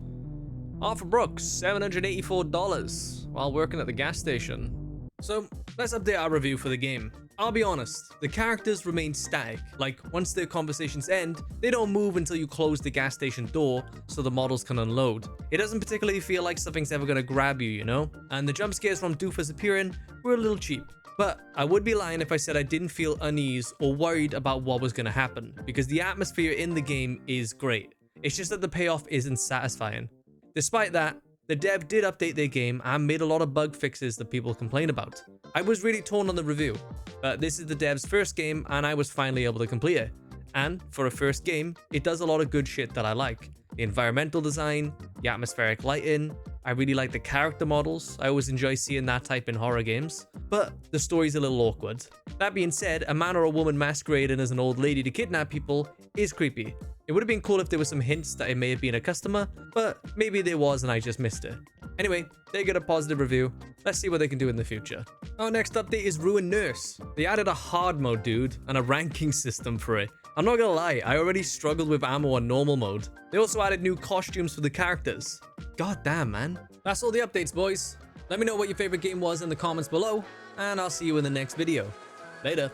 Arthur Brooks, $784 while working at the gas station. So, let's update our review for the game. I'll be honest, the characters remain static. Like, once their conversations end, they don't move until you close the gas station door so the models can unload. It doesn't particularly feel like something's ever gonna grab you, you know? And the jump scares from doofus appearing were a little cheap. But I would be lying if I said I didn't feel unease or worried about what was gonna happen, because the atmosphere in the game is great. It's just that the payoff isn't satisfying. Despite that, the dev did update their game and made a lot of bug fixes that people complain about. I was really torn on the review, but this is the dev's first game and I was finally able to complete it. And for a first game, it does a lot of good shit that I like. The environmental design, the atmospheric lighting, I really like the character models. I always enjoy seeing that type in horror games, but the story's a little awkward. That being said, a man or a woman masquerading as an old lady to kidnap people is creepy. It would have been cool if there were some hints that it may have been a customer, but maybe there was and I just missed it. Anyway, they get a positive review. Let's see what they can do in the future. Our next update is Ruined Nurse. They added a hard mode, dude, and a ranking system for it. I'm not gonna lie, I already struggled with ammo on normal mode. They also added new costumes for the characters. God damn, man. That's all the updates, boys. Let me know what your favorite game was in the comments below, and I'll see you in the next video. Later.